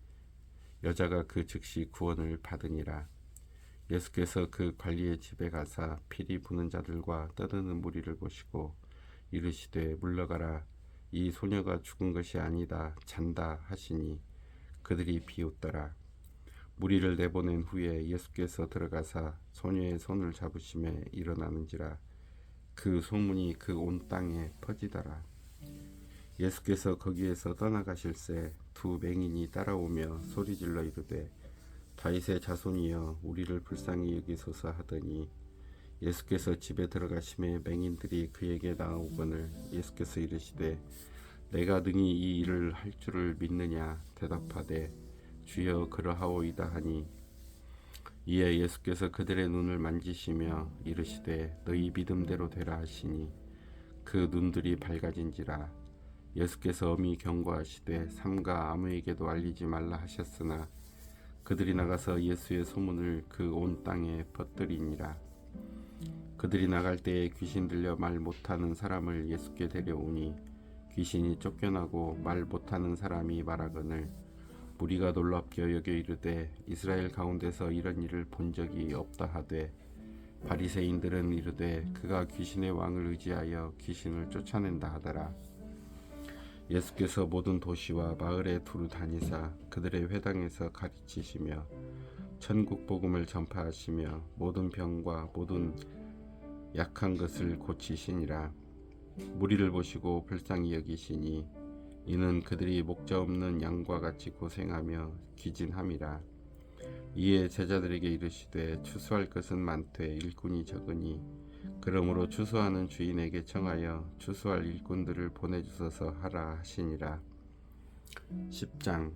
여자가 그 즉시 구원을 받으니라. 예수께서 그 관리의 집에 가사 피리 부는 자들과 떠드는 무리를 보시고 이르시되 물러가라 이 소녀가 죽은 것이 아니다 잔다 하시니 그들이 비웃더라. 무리를 내보낸 후에 예수께서 들어가사 소녀의 손을 잡으시며 일어나는지라 그 소문이 그 온 땅에 퍼지더라. 예수께서 거기에서 떠나가실새 두 맹인이 따라오며 소리질러 이르되 다윗의 자손이여 우리를 불쌍히 여기소서 하더니 예수께서 집에 들어가심에 맹인들이 그에게 나아오거늘 예수께서 이르시되 내가 능히 이 일을 할 줄을 믿느냐 대답하되 주여 그러하오이다 하니 이에 예수께서 그들의 눈을 만지시며 이르시되 너희 믿음대로 되라 하시니 그 눈들이 밝아진지라. 예수께서 엄히 경고하시되 삼가 아무에게도 알리지 말라 하셨으나 그들이 나가서 예수의 소문을 그 온 땅에 퍼뜨리니라. 그들이 나갈 때에 귀신 들려 말 못하는 사람을 예수께 데려오니 귀신이 쫓겨나고 말 못하는 사람이 말하거늘 무리가 놀랍게 여겨 이르되 이스라엘 가운데서 이런 일을 본 적이 없다 하되 바리새인들은 이르되 그가 귀신의 왕을 의지하여 귀신을 쫓아낸다 하더라. 예수께서 모든 도시와 마을에 두루 다니사 그들의 회당에서 가르치시며 천국 복음을 전파하시며 모든 병과 모든 약한 것을 고치시니라. 무리를 보시고 불쌍히 여기시니 이는 그들이 목자 없는 양과 같이 고생하며 기진함이라. 이에 제자들에게 이르시되 추수할 것은 많되 일꾼이 적으니 그러므로 추수하는 주인에게 청하여 추수할 일꾼들을 보내주소서 하라 하시니라. 10장.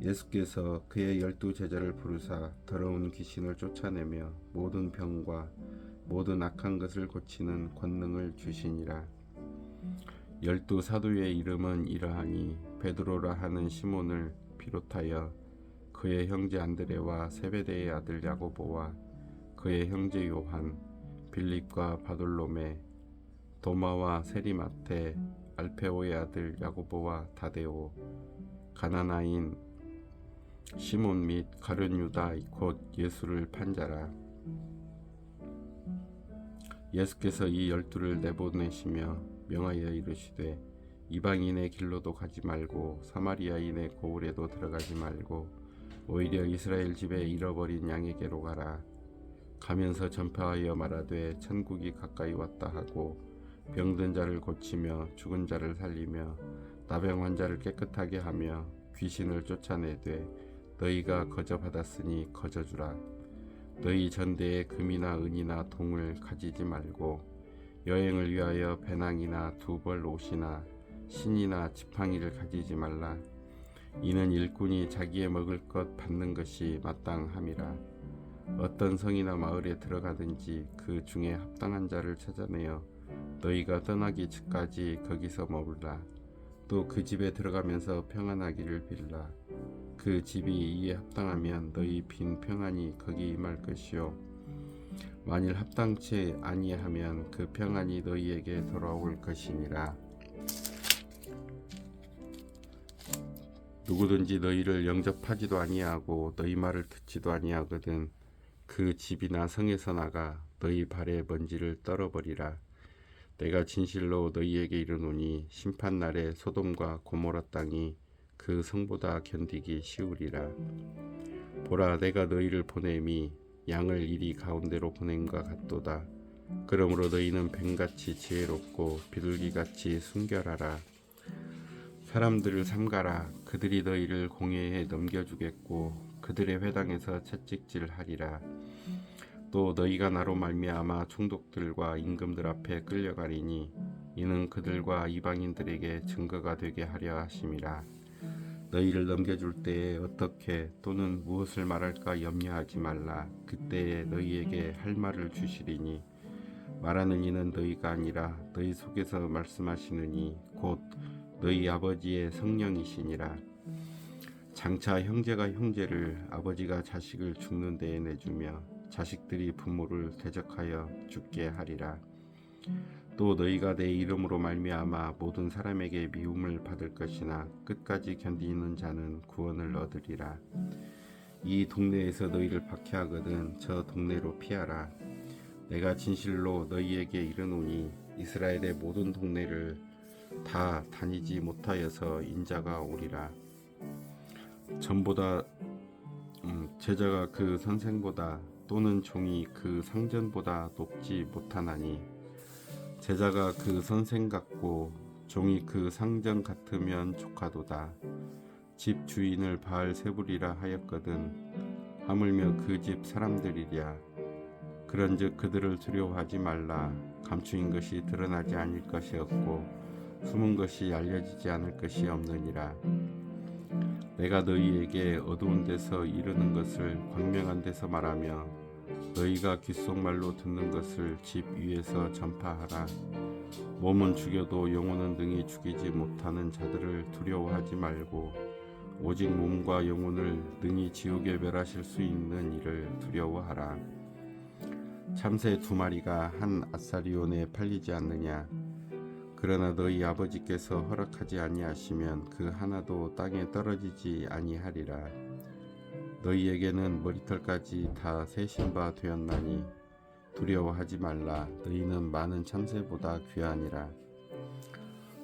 예수께서 그의 12 제자를 부르사 더러운 귀신을 쫓아내며 모든 병과 모든 악한 것을 고치는 권능을 주시니라. 12 사도의 이름은 이러하니 베드로라 하는 시몬을 비롯하여 그의 형제 안드레와 세베대의 아들 야고보와 그의 형제 요한, 빌립과 바돌로메, 도마와 세리마테, 알페오의 아들 야고보와 다데오, 가나나인 시몬 및 가룟 유다 곧 예수를 판 자라. 예수께서 이 12를 내보내시며 명하여 이르시되 이방인의 길로도 가지 말고 사마리아인의 고을에도 들어가지 말고 오히려 이스라엘 집에 잃어버린 양에게로 가라. 가면서 전파하여 말하되 천국이 가까이 왔다 하고 병든 자를 고치며 죽은 자를 살리며 나병 환자를 깨끗하게 하며 귀신을 쫓아내되 너희가 거저 받았으니 거저 주라. 너희 전대에 금이나 은이나 동을 가지지 말고 여행을 위하여 배낭이나 두 벌 옷이나 신이나 지팡이를 가지지 말라. 이는 일꾼이 자기의 먹을 것 받는 것이 마땅함이라. 어떤 성이나 마을에 들어가든지 그 중에 합당한 자를 찾아내어 너희가 떠나기 전까지 거기서 머물라. 또 그 집에 들어가면서 평안하기를 빌라. 그 집이 이에 합당하면 너희 빈 평안이 거기 임할 것이요 만일 합당치 아니하면 그 평안이 너희에게 돌아올 것이니라. 누구든지 너희를 영접하지도 아니하고 너희 말을 듣지도 아니하거든 그 집이나 성에서 나가 너희 발의 먼지를 떨어버리라. 내가 진실로 너희에게 이르노니 심판날에 소돔과 고모라 땅이 그 성보다 견디기 쉬우리라. 보라, 내가 너희를 보냄이 양을 이리 가운데로 보냄과 같도다. 그러므로 너희는 뱀같이 지혜롭고 비둘기같이 순결하라. 사람들을 삼가라. 그들이 너희를 공회에 넘겨주겠고 그들의 회당에서 채찍질하리라. 또 너희가 나로 말미암아 총독들과 임금들 앞에 끌려가리니 이는 그들과 이방인들에게 증거가 되게 하려 하심이라. 너희를 넘겨줄 때에 어떻게 또는 무엇을 말할까 염려하지 말라. 그때에 너희에게 할 말을 주시리니 말하는 이는 너희가 아니라 너희 속에서 말씀하시느니 곧 너희 아버지의 성령이시니라. 장차 형제가 형제를 아버지가 자식을 죽는 데에 내주며 자식들이 부모를 대적하여 죽게 하리라. 또 너희가 내 이름으로 말미암아 모든 사람에게 미움을 받을 것이나 끝까지 견디는 자는 구원을 얻으리라. 이 동네에서 너희를 박해하거든 저 동네로 피하라. 내가 진실로 너희에게 이르노니 이스라엘의 모든 동네를 다 다니지 못하여서 인자가 오리라. 전보다 제자가 그 선생보다 또는 종이 그 상전보다 높지 못하나니 제자가 그 선생 같고 종이 그 상전 같으면 족하도다. 집 주인을 바알세불이라 하였거든 하물며 그 집 사람들이랴. 그런즉 그들을 두려워하지 말라. 감추인 것이 드러나지 않을 것이 없고 숨은 것이 알려지지 않을 것이 없느니라. 내가 너희에게 어두운 데서 이르는 것을 광명한 데서 말하며 너희가 귓속말로 듣는 것을 집 위에서 전파하라. 몸은 죽여도 영혼은 능히 죽이지 못하는 자들을 두려워하지 말고 오직 몸과 영혼을 능히 지옥에 멸하실 수 있는 이를 두려워하라. 참새 2마리가 한 아사리온에 팔리지 않느냐. 그러나 너희 아버지께서 허락하지 아니하시면 그 하나도 땅에 떨어지지 아니하리라. 너희에게는 머리털까지 다 세신 바 되었나니 두려워하지 말라. 너희는 많은 참새보다 귀하니라.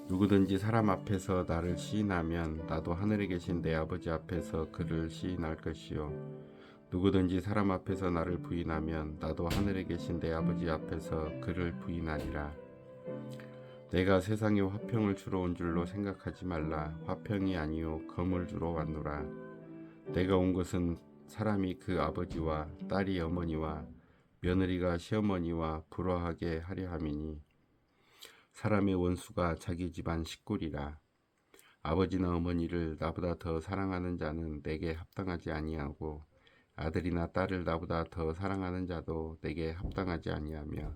누구든지 사람 앞에서 나를 시인하면 나도 하늘에 계신 내 아버지 앞에서 그를 시인할 것이요 누구든지 사람 앞에서 나를 부인하면 나도 하늘에 계신 내 아버지 앞에서 그를 부인하리라. 내가 세상에 화평을 주러 온 줄로 생각하지 말라. 화평이 아니요 검을 주러 왔노라. 내가 온 것은 사람이 그 아버지와 딸이 어머니와 며느리가 시어머니와 불화하게 하려 함이니 사람의 원수가 자기 집안 식구리라. 아버지나 어머니를 나보다 더 사랑하는 자는 내게 합당하지 아니하고 아들이나 딸을 나보다 더 사랑하는 자도 내게 합당하지 아니하며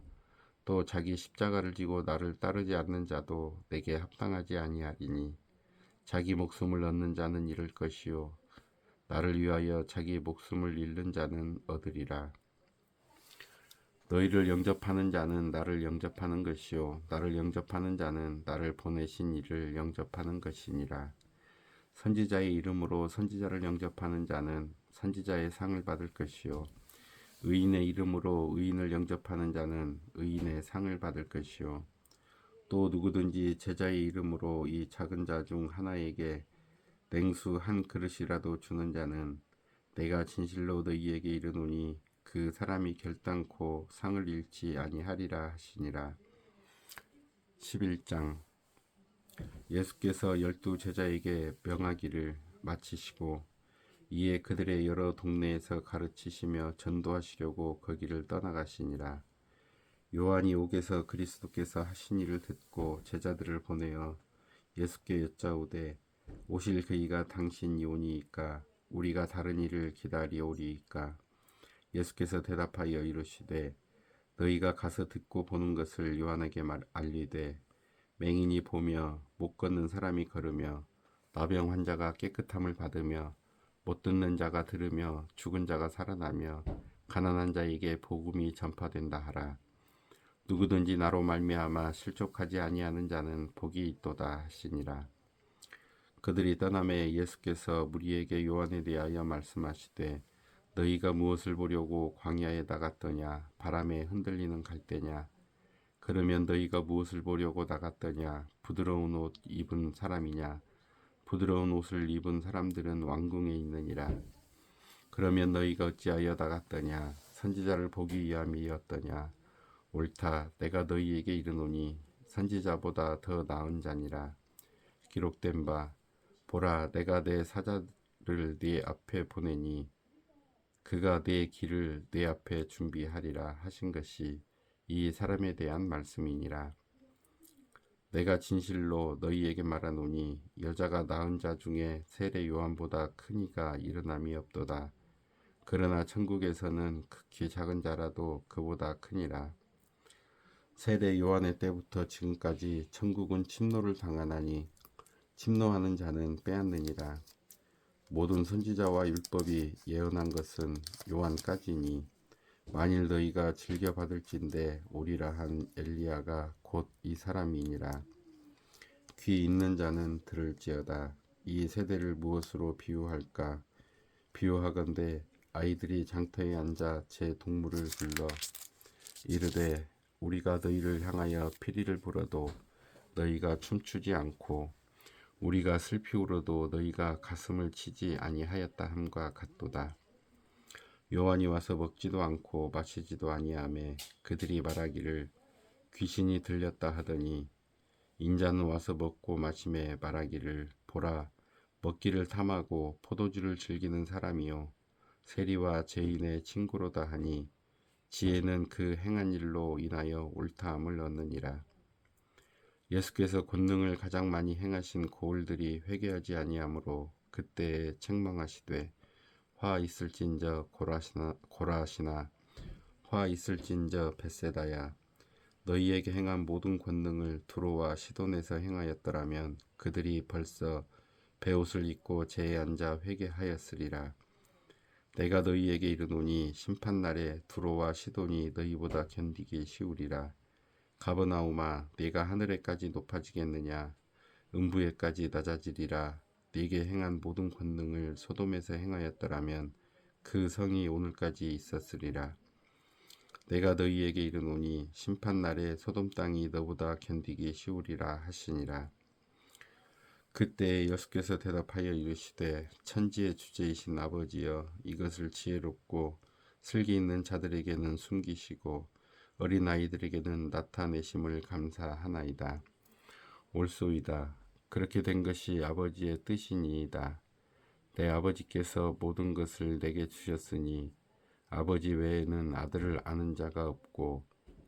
또 자기 십자가를 지고 나를 따르지 않는 자도 내게 합당하지 아니하리니 자기 목숨을 얻는 자는 잃을 것이요 나를 위하여 자기 목숨을 잃는 자는 얻으리라. 너희를 영접하는 자는 나를 영접하는 것이요 나를 영접하는 자는 나를 보내신 이를 영접하는 것이니라. 선지자의 이름으로 선지자를 영접하는 자는 선지자의 상을 받을 것이요 의인의 이름으로 의인을 영접하는 자는 의인의 상을 받을 것이요 또 누구든지 제자의 이름으로 이 작은 자 중 하나에게 냉수 한 그릇이라도 주는 자는 내가 진실로 너희에게 이르노니 그 사람이 결단코 상을 잃지 아니하리라 하시니라. 11장. 예수께서 12 제자에게 명하기를 마치시고 이에 그들의 여러 동네에서 가르치시며 전도하시려고 거기를 떠나가시니라. 요한이 옥에서 그리스도께서 하신 일을 듣고 제자들을 보내어 예수께 여짜오되 오실 그이가 당신이 오니이까 우리가 다른 일을 기다리오리이까. 예수께서 대답하여 이르시되 너희가 가서 듣고 보는 것을 요한에게 알리되 맹인이 보며 못 걷는 사람이 걸으며 나병 환자가 깨끗함을 받으며 못 듣는 자가 들으며 죽은 자가 살아나며 가난한 자에게 복음이 전파된다 하라. 누구든지 나로 말미암아 실족하지 아니하는 자는 복이 있도다 하시니라. 그들이 떠남에 예수께서 무리에게 요한에 대하여 말씀하시되 너희가 무엇을 보려고 광야에 나갔더냐? 바람에 흔들리는 갈대냐? 그러면 너희가 무엇을 보려고 나갔더냐? 부드러운 옷 입은 사람이냐? 부드러운 옷을 입은 사람들은 왕궁에 있느니라. 그러면 너희가 어찌하여 나갔더냐? 선지자를 보기 위함이었더냐? 옳다. 내가 너희에게 이르노니 선지자보다 더 나은 자니라. 기록된 바 보라, 내가 내 사자를 네 앞에 보내니 그가 내 길을 내 앞에 준비하리라 하신 것이 이 사람에 대한 말씀이니라. 내가 진실로 너희에게 말하노니 여자가 낳은 자 중에 세례 요한보다 큰 이가 일어남이 없도다. 그러나 천국에서는 극히 작은 자라도 그보다 크니라. 세례 요한의 때부터 지금까지 천국은 침노를 당하나니 침노하는 자는 빼앗느니라. 모든 선지자와 율법이 예언한 것은 요한까지니 만일 너희가 즐겨 받을진대 오리라 한 엘리야가 곧 이 사람이니라. 귀 있는 자는 들을지어다. 이 세대를 무엇으로 비유할까? 비유하건대 아이들이 장터에 앉아 제 동물을 불러 이르되 우리가 너희를 향하여 피리를 불어도 너희가 춤추지 않고 우리가 슬피 울어도 너희가 가슴을 치지 아니하였다 함과 같도다. 요한이 와서 먹지도 않고 마시지도 아니하매 그들이 말하기를 귀신이 들렸다 하더니 인자는 와서 먹고 마시매 말하기를 보라, 먹기를 탐하고 포도주를 즐기는 사람이요 세리와 죄인의 친구로다 하니 지혜는 그 행한 일로 인하여 옳다함을 얻느니라. 예수께서 권능을 가장 많이 행하신 고을들이 회개하지 아니하므로 그때에 책망하시되 화 있을진저 고라시나 화 있을진저 벳세다야. 너희에게 행한 모든 권능을 두로와 시돈에서 행하였더라면 그들이 벌써 베옷을 입고 제에 앉아 회개하였으리라. 내가 너희에게 이르노니 심판날에 두로와 시돈이 너희보다 견디기 쉬우리라. 가버나움아, 네가 하늘에까지 높아지겠느냐? 음부에까지 낮아지리라. 네게 행한 모든 권능을 소돔에서 행하였더라면 그 성이 오늘까지 있었으리라. 내가 너희에게 이르노니 심판날에 소돔 땅이 너보다 견디기 쉬우리라 하시니라. 그때 예수께서 대답하여 이르시되 천지의 주제이신 아버지여, 이것을 지혜롭고 슬기 있는 자들에게는 숨기시고 어린아이들에게는 나타내심을 감사하나이다. 옳소이다. 그렇게 된 것이 아버지의 뜻이니이다. 내 아버지께서 모든 것을 내게 주셨으니 아버지 외에는 아들을 아는 자가 없고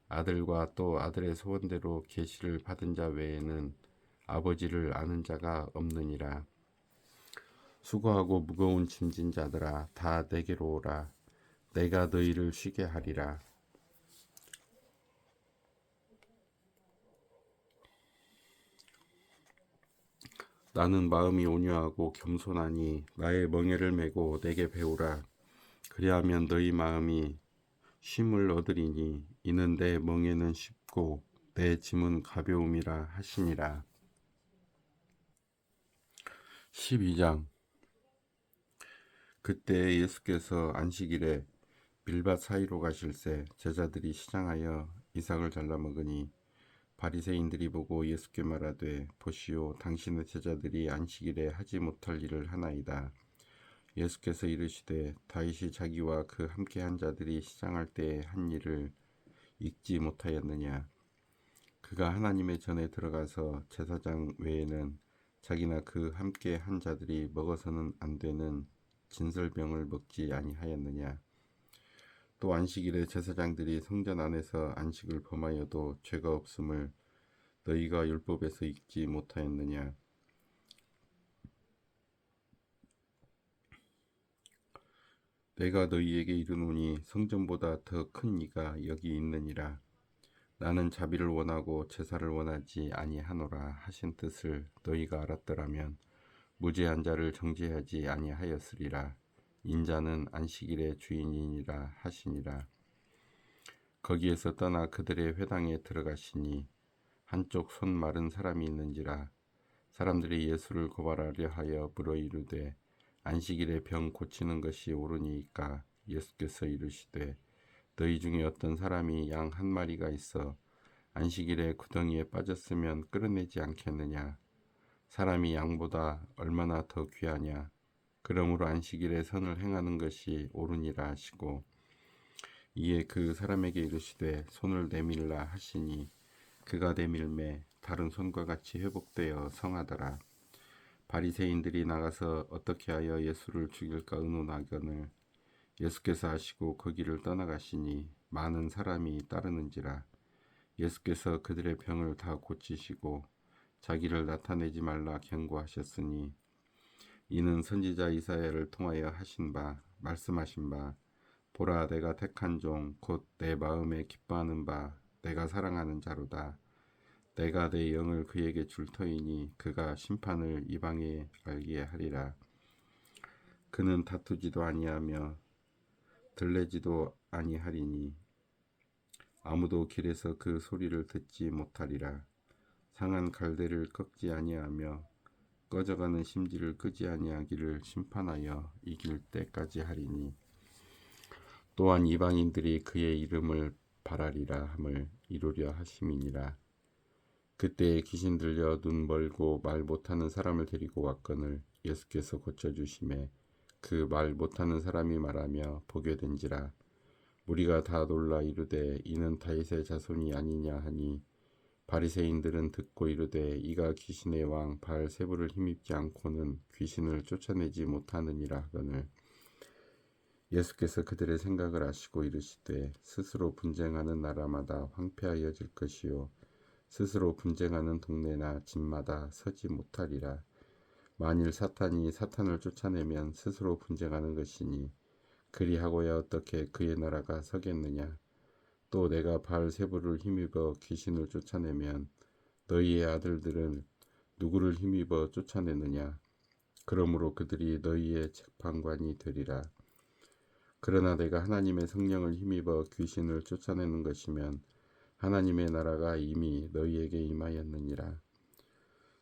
아들과 또 아들의 소원대로 계시를 받은 자 외에는 아버지를 아는 자가 없느니라. 수고하고 무거운 짐진 자들아, 다 내게로 오라. 내가 너희를 쉬게 하리라. 나는 마음이 온유하고 겸손하니 나의 멍에를 메고 내게 배우라. 그리하면 너희 마음이 쉼을 얻으리니 이는 내 멍에는 쉽고 내 짐은 가벼움이라 하시니라. 12장. 그때 예수께서 안식일에 밀밭 사이로 가실새 제자들이 시장하여 이삭을 잘라 먹으니 바리새인들이 보고 예수께 말하되 보시오, 당신의 제자들이 안식일에 하지 못할 일을 하나이다. 예수께서 이르시되 다윗이 자기와 그 함께한 자들이 시장할 때에 한 일을 읽지 못하였느냐? 그가 하나님의 전에 들어가서 제사장 외에는 자기나 그 함께한 자들이 먹어서는 안 되는 진설병을 먹지 아니하였느냐? 또 안식일에 제사장들이 성전 안에서 안식을 범하여도 죄가 없음을 너희가 율법에서 읽지 못하였느냐? 내가 너희에게 이르노니 성전보다 더 큰 이가 여기 있느니라. 나는 자비를 원하고 제사를 원하지 아니하노라 하신 뜻을 너희가 알았더라면 무죄한 자를 정죄하지 아니하였으리라. 인자는 안식일의 주인이니라 하시니라. 거기에서 떠나 그들의 회당에 들어가시니 한쪽 손 마른 사람이 있는지라. 사람들이 예수를 고발하려 하여 물어 이르되 안식일에 병 고치는 것이 옳으니까. 예수께서 이르시되 너희 중에 어떤 사람이 양 한 마리가 있어 안식일에 구덩이에 빠졌으면 끌어내지 않겠느냐. 사람이 양보다 얼마나 더 귀하냐. 그러므로 안식일에 선을 행하는 것이 옳으니라 하시고, 이에 그 사람에게 이르시되 손을 내밀라 하시니 그가 내밀매 다른 손과 같이 회복되어 성하더라. 바리새인들이 나가서 어떻게 하여 예수를 죽일까 의논하거늘 예수께서 하시고 그 길을 떠나가시니 많은 사람이 따르는지라. 예수께서 그들의 병을 다 고치시고 자기를 나타내지 말라 경고하셨으니 이는 선지자 이사야를 통하여 하신 바 말씀하신 바 보라 내가 택한 종 곧 내 마음에 기뻐하는 바 내가 사랑하는 자로다. 내가 내 영을 그에게 줄 터이니 그가 심판을 이방에 알게 하리라. 그는 다투지도 아니하며 들레지도 아니하리니 아무도 길에서 그 소리를 듣지 못하리라. 상한 갈대를 꺾지 아니하며 꺼져가는 심지를 끄지 아니하기를 심판하여 이길 때까지 하리니 또한 이방인들이 그의 이름을 바라리라 함을 이루려 하심이니라. 그때에 귀신 들려 눈 멀고 말 못하는 사람을 데리고 왔거늘 예수께서 고쳐주심에 그 말 못하는 사람이 말하며 보게 된지라. 우리가 다 놀라 이르되 이는 다윗의 자손이 아니냐 하니 바리새인들은 듣고 이르되 이가 귀신의 왕 바알세불을 힘입지 않고는 귀신을 쫓아내지 못하느니라 하거늘 예수께서 그들의 생각을 아시고 이르시되 스스로 분쟁하는 나라마다 황폐하여질 것이요 스스로 분쟁하는 동네나 집마다 서지 못하리라. 만일 사탄이 사탄을 쫓아내면 스스로 분쟁하는 것이니 그리하고야 어떻게 그의 나라가 서겠느냐. 또 내가 바알세불을 힘입어 귀신을 쫓아내면 너희의 아들들은 누구를 힘입어 쫓아내느냐. 그러므로 그들이 너희의 재판관이 되리라. 그러나 내가 하나님의 성령을 힘입어 귀신을 쫓아내는 것이면 하나님의 나라가 이미 너희에게 임하였느니라.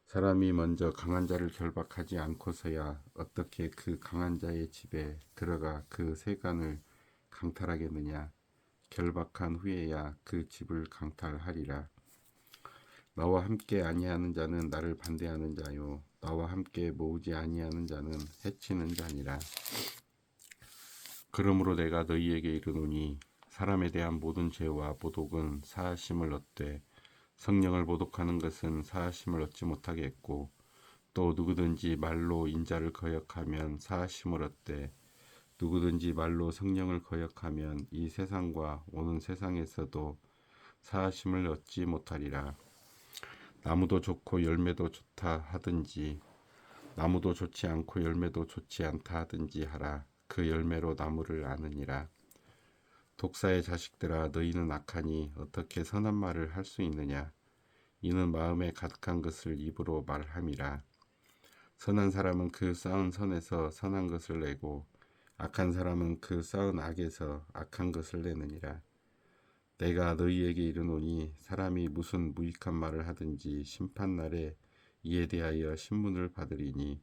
사람이 먼저 강한 자를 결박하지 않고서야 어떻게 그 강한 자의 집에 들어가 그 세간을 강탈하겠느냐. 결박한 후에야 그 집을 강탈하리라. 나와 함께 아니하는 자는 나를 반대하는 자요 나와 함께 모으지 아니하는 자는 해치는 자니라. 그러므로 내가 너희에게 이르노니 사람에 대한 모든 죄와 모독은 사하심을 얻되 성령을 모독하는 것은 사하심을 얻지 못하겠고 또 누구든지 말로 인자를 거역하면 사하심을 얻되 누구든지 말로 성령을 거역하면 이 세상과 오는 세상에서도 사하심을 얻지 못하리라. 나무도 좋고 열매도 좋다 하든지 나무도 좋지 않고 열매도 좋지 않다 하든지 하라. 그 열매로 나무를 아느니라. 독사의 자식들아 너희는 악하니 어떻게 선한 말을 할 수 있느냐. 이는 마음에 가득한 것을 입으로 말함이라. 선한 사람은 그 쌓은 선에서 선한 것을 내고 악한 사람은 그 쌓은 악에서 악한 것을 내느니라. 내가 너희에게 이르노니 사람이 무슨 무익한 말을 하든지 심판날에 이에 대하여 신문을 받으리니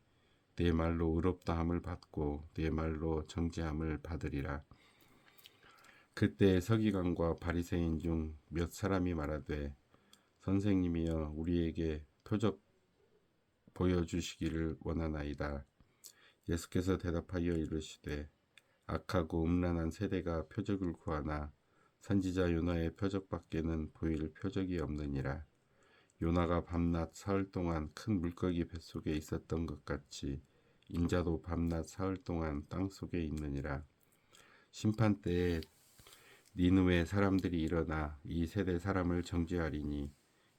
내 말로 의롭다함을 받고 내 말로 정죄함을 받으리라. 그때 서기관과 바리새인 중 몇 사람이 말하되 선생님이여 우리에게 표적 보여주시기를 원하나이다. 예수께서 대답하여 이르시되 악하고 음란한 세대가 표적을 구하나 선지자 요나의 표적밖에는 보일 표적이 없느니라. 요나가 밤낮 사흘 동안 큰 물고기 뱃속에 있었던 것 같이 인자도 밤낮 사흘 동안 땅속에 있느니라. 심판때에 니느웨 사람들이 일어나 이 세대 사람을 정죄하리니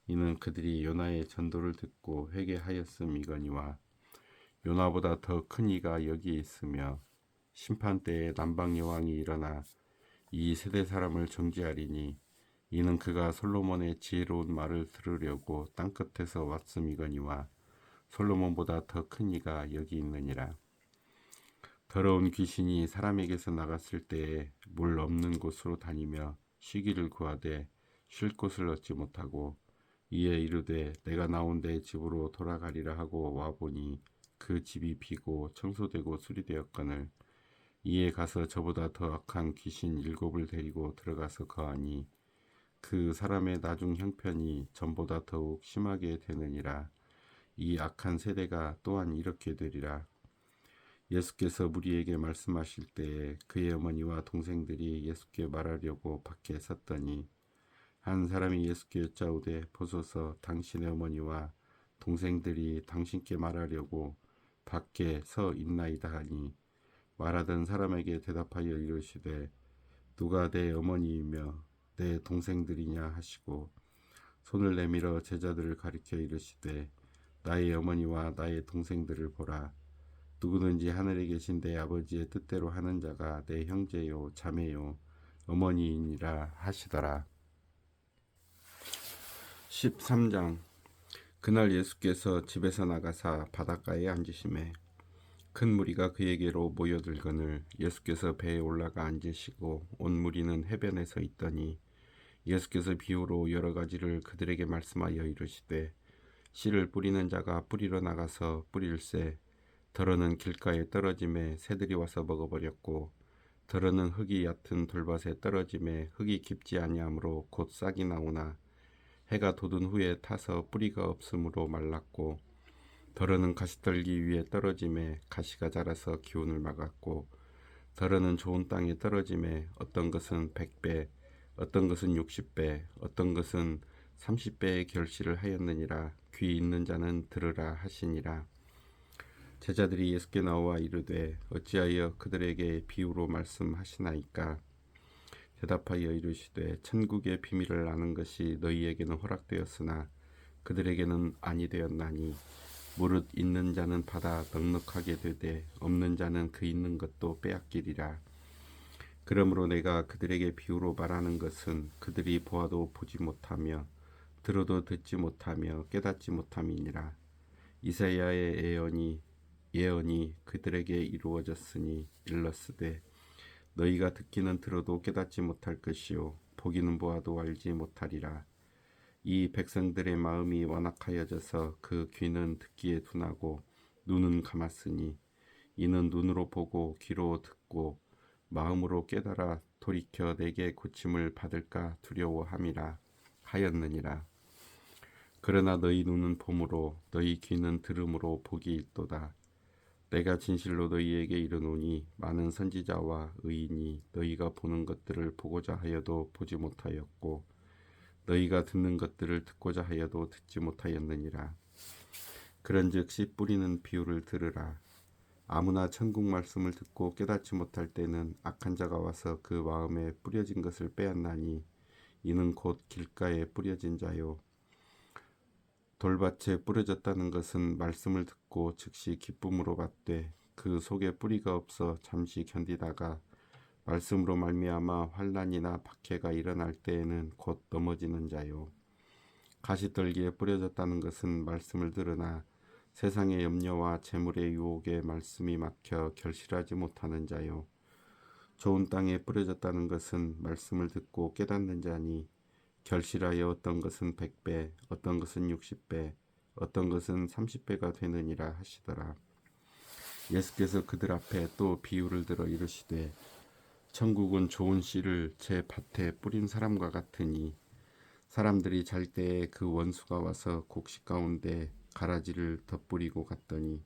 이는 그들이 요나의 전도를 듣고 회개하였음이거니와 요나보다 더 큰 이가 여기 있으며 심판때에 남방 여왕이 일어나 이 세대 사람을 정죄하리니 이는 그가 솔로몬의 지혜로운 말을 들으려고 땅끝에서 왔음이거니와 솔로몬보다 더 큰 이가 여기 있느니라. 더러운 귀신이 사람에게서 나갔을 때에 물 없는 곳으로 다니며 쉬기를 구하되 쉴 곳을 얻지 못하고 이에 이르되 내가 나온 내 집으로 돌아가리라 하고 와보니 그 집이 비고 청소되고 수리되었거늘 이에 가서 저보다 더 악한 귀신 7을 데리고 들어가서 거하니 그 사람의 나중 형편이 전보다 더욱 심하게 되느니라. 이 악한 세대가 또한 이렇게 되리라. 예수께서 무리에게 말씀하실 때에 그의 어머니와 동생들이 예수께 말하려고 밖에 섰더니 한 사람이 예수께 여짜오되 보소서 당신의 어머니와 동생들이 당신께 말하려고 밖에 서 있나이다 하니 말하던 사람에게 대답하여 이르시되 누가 내 어머니이며 내 동생들이냐 하시고 손을 내밀어 제자들을 가리켜 이르시되 나의 어머니와 나의 동생들을 보라. 누구든지 하늘에 계신 내 아버지의 뜻대로 하는 자가 내 형제요 자매요 어머니이니라 하시더라. 13장. 그날 예수께서 집에서 나가사 바닷가에 앉으시매 큰 무리가 그에게로 모여들거늘 예수께서 배에 올라가 앉으시고 온 무리는 해변에 서 있더니 예수께서 비유로 여러 가지를 그들에게 말씀하여 이르시되 씨를 뿌리는 자가 뿌리러 나가서 뿌릴새 더러는 길가에 떨어짐에 새들이 와서 먹어버렸고 더러는 흙이 얕은 돌밭에 떨어짐에 흙이 깊지 아니하므로 곧 싹이 나오나 해가 돋은 후에 타서 뿌리가 없으므로 말랐고 더러는 가시떨기 위에 떨어짐에 가시가 자라서 기운을 막았고 더러는 좋은 땅에 떨어짐에 어떤 것은 100배 어떤 것은 60배 어떤 것은 30배의 결실을 하였느니라. 귀 있는 자는 들으라 하시니라. 제자들이 예수께 나와 이르되 어찌하여 그들에게 비유로 말씀하시나이까. 대답하여 이르시되 천국의 비밀을 아는 것이 너희에게는 허락되었으나 그들에게는 아니 되었나니 무릇 있는 자는 받아 넉넉하게 되되 없는 자는 그 있는 것도 빼앗기리라. 그러므로 내가 그들에게 비유로 말하는 것은 그들이 보아도 보지 못하며 들어도 듣지 못하며 깨닫지 못함이니라. 이사야의 예언이 그들에게 이루어졌으니 일렀으되 너희가 듣기는 들어도 깨닫지 못할 것이요 보기는 보아도 알지 못하리라. 이 백성들의 마음이 완악하여져서 그 귀는 듣기에 둔하고 눈은 감았으니 이는 눈으로 보고 귀로 듣고 마음으로 깨달아 돌이켜 내게 고침을 받을까 두려워함이라 하였느니라. 그러나 너희 눈은 봄으로 너희 귀는 들음으로 복이 있도다. 내가 진실로 너희에게 이르노니 많은 선지자와 의인이 너희가 보는 것들을 보고자 하여도 보지 못하였고 너희가 듣는 것들을 듣고자 하여도 듣지 못하였느니라. 그런즉 씨 뿌리는 비유를 들으라. 아무나 천국 말씀을 듣고 깨닫지 못할 때는 악한 자가 와서 그 마음에 뿌려진 것을 빼앗나니 이는 곧 길가에 뿌려진 자요 돌밭에 뿌려졌다는 것은 말씀을 듣고 즉시 기쁨으로 받되 그 속에 뿌리가 없어 잠시 견디다가 말씀으로 말미암아 환난이나 박해가 일어날 때에는 곧 넘어지는 자요. 가시떨기에 뿌려졌다는 것은 말씀을 들으나 세상의 염려와 재물의 유혹에 말씀이 막혀 결실하지 못하는 자요. 좋은 땅에 뿌려졌다는 것은 말씀을 듣고 깨닫는 자니 결실하여 어떤 것은 100배, 어떤 것은 60배, 어떤 것은 30배가 되느니라 하시더라. 예수께서 그들 앞에 또 비유를 들어 이르시되 천국은 좋은 씨를 제 밭에 뿌린 사람과 같으니 사람들이 잘 때에 그 원수가 와서 곡식 가운데 가라지를 덧뿌리고 갔더니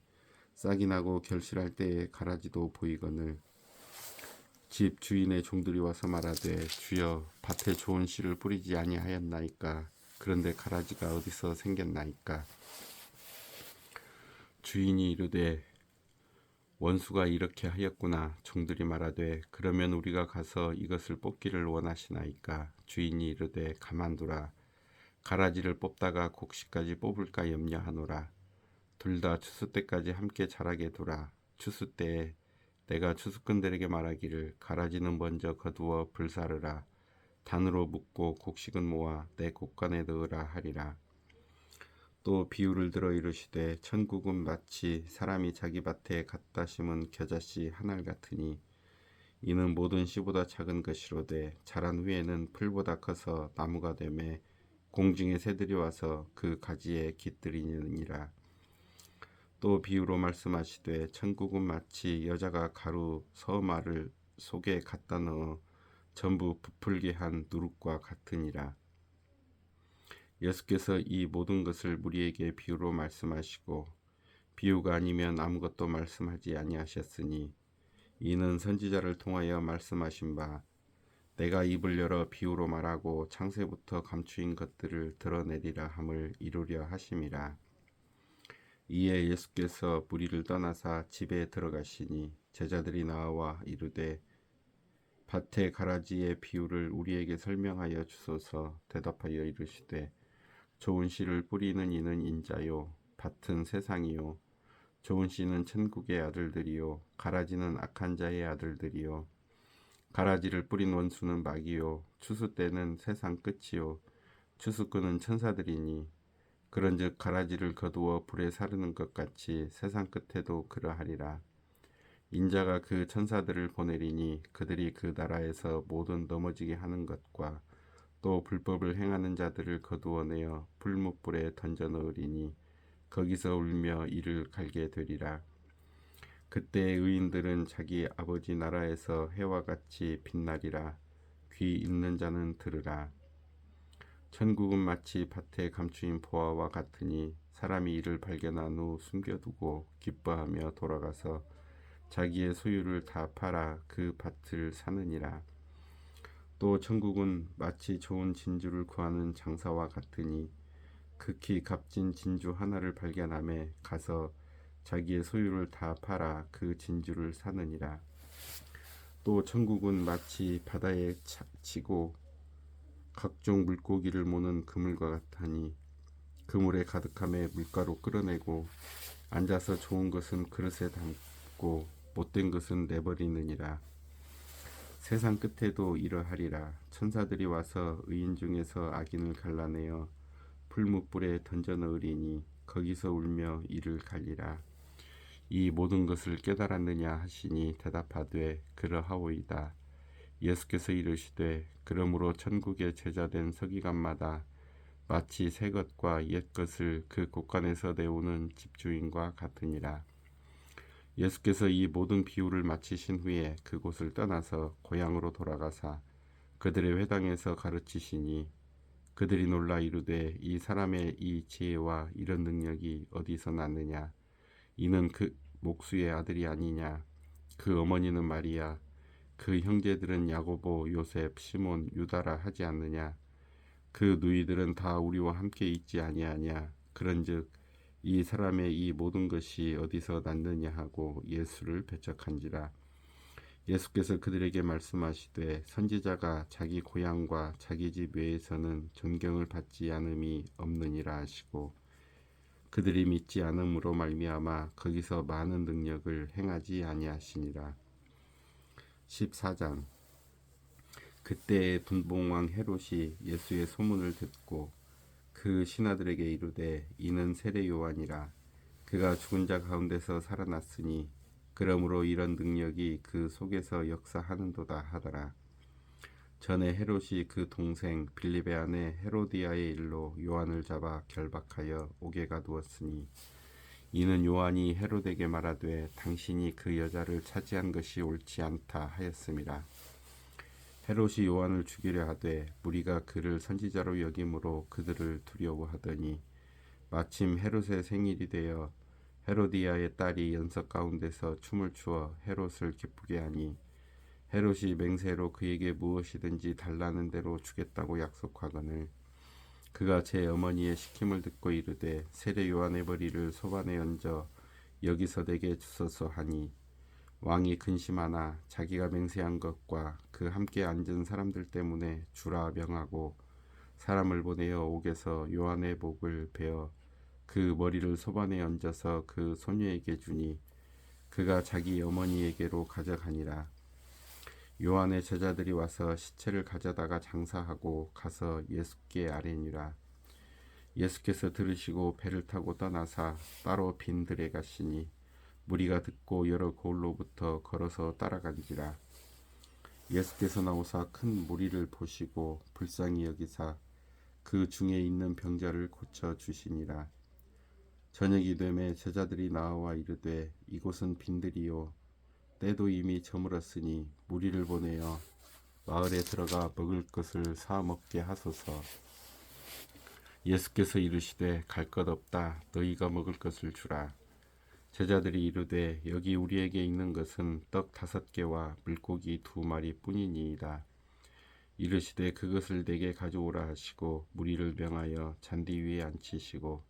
싹이 나고 결실할 때에 가라지도 보이거늘 집 주인의 종들이 와서 말하되 주여 밭에 좋은 씨를 뿌리지 아니하였나이까. 그런데 가라지가 어디서 생겼나이까. 주인이 이르되 원수가 이렇게 하였구나. 종들이 말하되 그러면 우리가 가서 이것을 뽑기를 원하시나이까. 주인이 이르되 가만두라. 가라지를 뽑다가 곡식까지 뽑을까 염려하노라. 둘 다 추수 때까지 함께 자라게 두라. 추수 때에 내가 추수꾼들에게 말하기를 가라지는 먼저 거두어 불사르라. 단으로 묶고 곡식은 모아 내 곡간에 넣으라 하리라. 또 비유를 들어 이르시되 천국은 마치 사람이 자기 밭에 갖다 심은 겨자씨 하나 같으니 이는 모든 씨보다 작은 것이로되 자란 후에는 풀보다 커서 나무가 되매 공중의 새들이 와서 그 가지에 깃들이느니라. 또 비유로 말씀하시되 천국은 마치 여자가 가루 서말을 속에 갖다 넣어 전부 부풀게 한 누룩과 같으니라. 예수께서 이 모든 것을 무리에게 비유로 말씀하시고 비유가 아니면 아무것도 말씀하지 아니하셨으니 이는 선지자를 통하여 말씀하신 바 내가 입을 열어 비유로 말하고 창세부터 감추인 것들을 드러내리라 함을 이루려 하심이라. 이에 예수께서 무리를 떠나사 집에 들어가시니 제자들이 나와 이르되 밭의 가라지의 비유를 우리에게 설명하여 주소서. 대답하여 이르시되 좋은 씨를 뿌리는 이는 인자요 밭은 세상이요 좋은 씨는 천국의 아들들이요 가라지는 악한 자의 아들들이요 가라지를 뿌린 원수는 마귀요 추수 때는 세상 끝이요 추수꾼은 천사들이니 그런즉 가라지를 거두어 불에 사르는 것 같이 세상 끝에도 그러하리라. 인자가 그 천사들을 보내리니 그들이 그 나라에서 모든 넘어지게 하는 것과 또 불법을 행하는 자들을 거두어내어 불못불에 던져 넣으리니 거기서 울며 이를 갈게 되리라. 그때 의인들은 자기 아버지 나라에서 해와 같이 빛나리라. 귀 있는 자는 들으라. 천국은 마치 밭에 감추인 보화와 같으니 사람이 이를 발견한 후 숨겨두고 기뻐하며 돌아가서 자기의 소유를 다 팔아 그 밭을 사느니라. 또 천국은 마치 좋은 진주를 구하는 장사와 같으니 극히 값진 진주 하나를 발견하며 가서 자기의 소유를 다 팔아 그 진주를 사느니라. 또 천국은 마치 바다에 치고 각종 물고기를 모는 그물과 같으니 그물에 가득함에 물가로 끌어내고 앉아서 좋은 것은 그릇에 담고 못된 것은 내버리느니라. 세상 끝에도 이러하리라. 천사들이 와서 의인 중에서 악인을 갈라내어 풀무불에 던져 넣으리니 거기서 울며 이를 갈리라. 이 모든 것을 깨달았느냐 하시니 대답하되 그러하오이다. 예수께서 이르시되 그러므로 천국의 제자된 서기관마다 마치 새 것과 옛 것을 그 곳간에서 내오는 집주인과 같으니라. 예수께서 이 모든 비유를 마치신 후에 그곳을 떠나서 고향으로 돌아가사 그들의 회당에서 가르치시니 그들이 놀라 이르되 이 사람의 이 지혜와 이런 능력이 어디서 났느냐. 이는 그 목수의 아들이 아니냐. 그 어머니는 마리아 그 형제들은 야고보 요셉 시몬 유다라 하지 않느냐. 그 누이들은 다 우리와 함께 있지 아니하냐. 그런즉 이 사람의 이 모든 것이 어디서 났느냐 하고 예수를 배척한지라. 예수께서 그들에게 말씀하시되 선지자가 자기 고향과 자기 집 외에서는 존경을 받지 않음이 없느니라 하시고 그들이 믿지 않음으로 말미암아 거기서 많은 능력을 행하지 아니하시니라. 14장. 그때에 분봉왕 헤롯이 예수의 소문을 듣고 그 신하들에게 이르되 이는 세례 요한이라. 그가 죽은 자 가운데서 살아났으니 그러므로 이런 능력이 그 속에서 역사하는도다 하더라. 전에 헤롯이 그 동생 빌립의 아내 헤로디아의 일로 요한을 잡아 결박하여 옥에 가두었으니 이는 요한이 헤롯에게 말하되 당신이 그 여자를 차지한 것이 옳지 않다 하였음이라. 헤롯이 요한을 죽이려 하되 무리가 그를 선지자로 여김으로 그들을 두려워하더니 마침 헤롯의 생일이 되어 헤로디아의 딸이 연석 가운데서 춤을 추어 헤롯을 기쁘게 하니 헤롯이 맹세로 그에게 무엇이든지 달라는 대로 주겠다고 약속하거늘 그가 제 어머니의 시킴을 듣고 이르되 세례 요한의 머리를 소반에 얹어 여기서 내게 주소서 하니 왕이 근심하나 자기가 맹세한 것과 그 함께 앉은 사람들 때문에 주라 명하고 사람을 보내어 옥에서 요한의 목을 베어 그 머리를 소반에 얹어서 그 소녀에게 주니 그가 자기 어머니에게로 가져가니라. 요한의 제자들이 와서 시체를 가져다가 장사하고 가서 예수께 아뢰니라. 예수께서 들으시고 배를 타고 떠나사 따로 빈 들에 가시니 무리가 듣고 여러 고을로부터 걸어서 따라간지라. 예수께서 나오사 큰 무리를 보시고 불쌍히 여기사 그 중에 있는 병자를 고쳐 주시니라. 저녁이 되매 제자들이 나와 이르되 이곳은 빈들이요 때도 이미 저물었으니 무리를 보내어 마을에 들어가 먹을 것을 사 먹게 하소서. 예수께서 이르시되 갈 것 없다. 너희가 먹을 것을 주라. 제자들이 이르되 여기 우리에게 있는 것은 떡 5개와 물고기 2마리 뿐이니이다. 이르시되 그것을 내게 가져오라 하시고 무리를 명하여 잔디 위에 앉히시고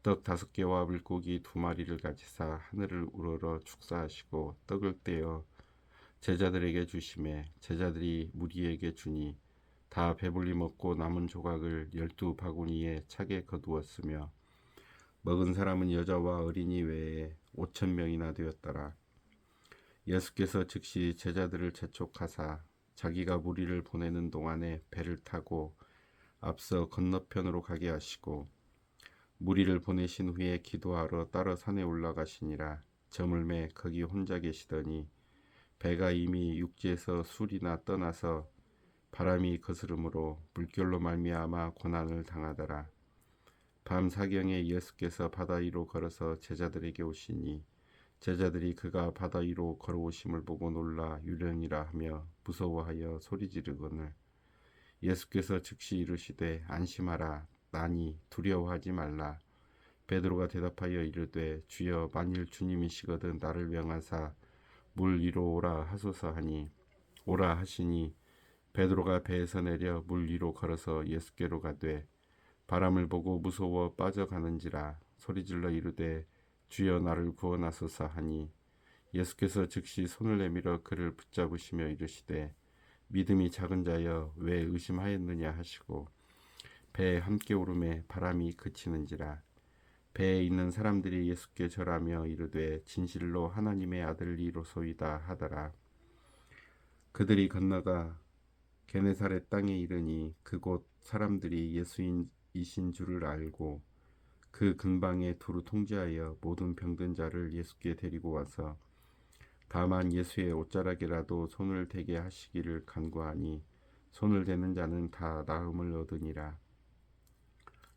떡 5개와 물고기 2마리를 가지사 하늘을 우러러 축사하시고 떡을 떼어 제자들에게 주시매 제자들이 무리에게 주니 다 배불리 먹고 남은 조각을 12바구니에 차게 거두었으며 먹은 사람은 여자와 어린이 외에 5,000명이나 되었더라. 예수께서 즉시 제자들을 재촉하사 자기가 무리를 보내는 동안에 배를 타고 앞서 건너편으로 가게 하시고 무리를 보내신 후에 기도하러 따로 산에 올라가시니라. 저물매 거기 혼자 계시더니 배가 이미 육지에서 술이나 떠나서 바람이 거스름으로 물결로 말미암아 고난을 당하더라. 밤 사경에 예수께서 바다 위로 걸어서 제자들에게 오시니 제자들이 그가 바다 위로 걸어오심을 보고 놀라 유령이라 하며 무서워하여 소리 지르거늘 예수께서 즉시 이르시되 안심하라 나니 두려워하지 말라. 베드로가 대답하여 이르되 주여 만일 주님이시거든 나를 명하사 물 위로 오라 하소서 하니 오라 하시니 베드로가 배에서 내려 물 위로 걸어서 예수께로 가되 바람을 보고 무서워 빠져가는지라 소리질러 이르되 주여 나를 구원하소서 하니 예수께서 즉시 손을 내밀어 그를 붙잡으시며 이르시되 믿음이 작은 자여 왜 의심하였느냐 하시고 배에 함께 오르매 바람이 그치는지라. 배에 있는 사람들이 예수께 절하며 이르되 진실로 하나님의 아들이로소이다 하더라. 그들이 건너가 게네사렛 땅에 이르니 그곳 사람들이 예수이신 줄을 알고 그 근방에 두루 통제하여 모든 병든 자를 예수께 데리고 와서 다만 예수의 옷자락이라도 손을 대게 하시기를 간구하니 손을 대는 자는 다 나음을 얻으니라.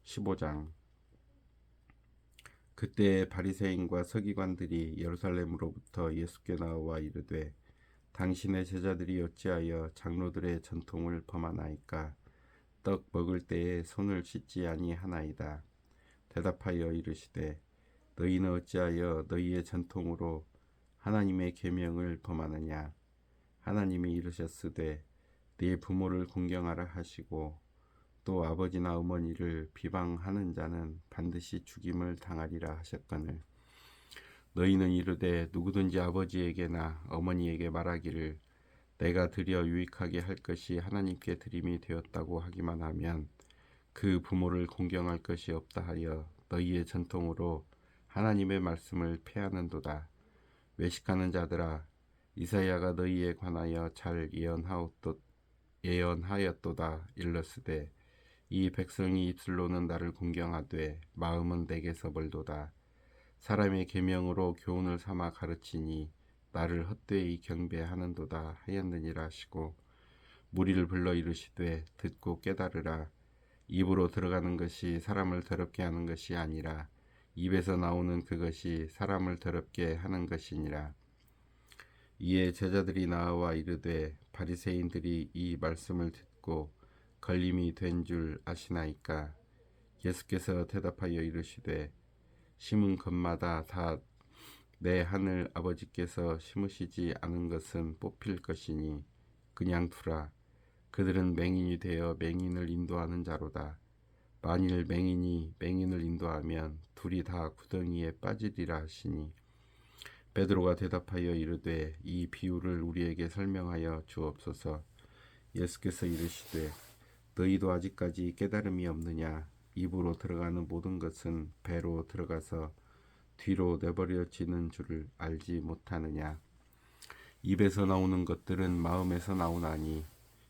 15장. 그때 바리새인과 서기관들이 예루살렘으로부터 예수께 나와 이르되 당신의 제자들이 어찌하여 장로들의 전통을 범하나이까? 떡 먹을 때에 손을 씻지 아니하나이다. 대답하여 이르시되 너희는 어찌하여 너희의 전통으로 하나님의 계명을 범하느냐? 하나님이 이르셨으되 네 부모를 공경하라 하시고 또 아버지나 어머니를 비방하는 자는 반드시 죽임을 당하리라 하셨거늘 너희는 이르되 누구든지 아버지에게나 어머니에게 말하기를 내가 드려 유익하게 할 것이 하나님께 드림이 되었다고 하기만 하면 그 부모를 공경할 것이 없다 하여 너희의 전통으로 하나님의 말씀을 폐하는도다. 외식하는 자들아 이사야가 너희에 관하여 잘 예언하였도다. 일렀으되 이 백성이 입술로는 나를 공경하되 마음은 내게서 멀도다. 사람의 계명으로 교훈을 삼아 가르치니 나를 헛되이 경배하는도다 하였느니라 하시고 무리를 불러 이르시되 듣고 깨달으라. 입으로 들어가는 것이 사람을 더럽게 하는 것이 아니라 입에서 나오는 그것이 사람을 더럽게 하는 것이니라. 이에 제자들이 나와 이르되 바리새인들이 이 말씀을 듣고 걸림이 된 줄 아시나이까? 예수께서 대답하여 이르시되 심은 것마다 다 내 하늘 아버지께서 심으시지 않은 것은 뽑힐 것이니 그냥 두라. 그들은 맹인이 되어 맹인을 인도하는 자로다. 만일 맹인이 맹인을 인도하면 둘이 다 구덩이에 빠지리라 하시니 베드로가 대답하여 이르되 이 비유를 우리에게 설명하여 주옵소서. 예수께서 이르시되 너희도 아직까지 깨달음이 없느냐? 입으로 들어가는 모든 것은 배로 들어가서 뒤로 내버려지는 줄을 알지 못하느냐? 입에서 나오는 것들은 마음에서 나오나니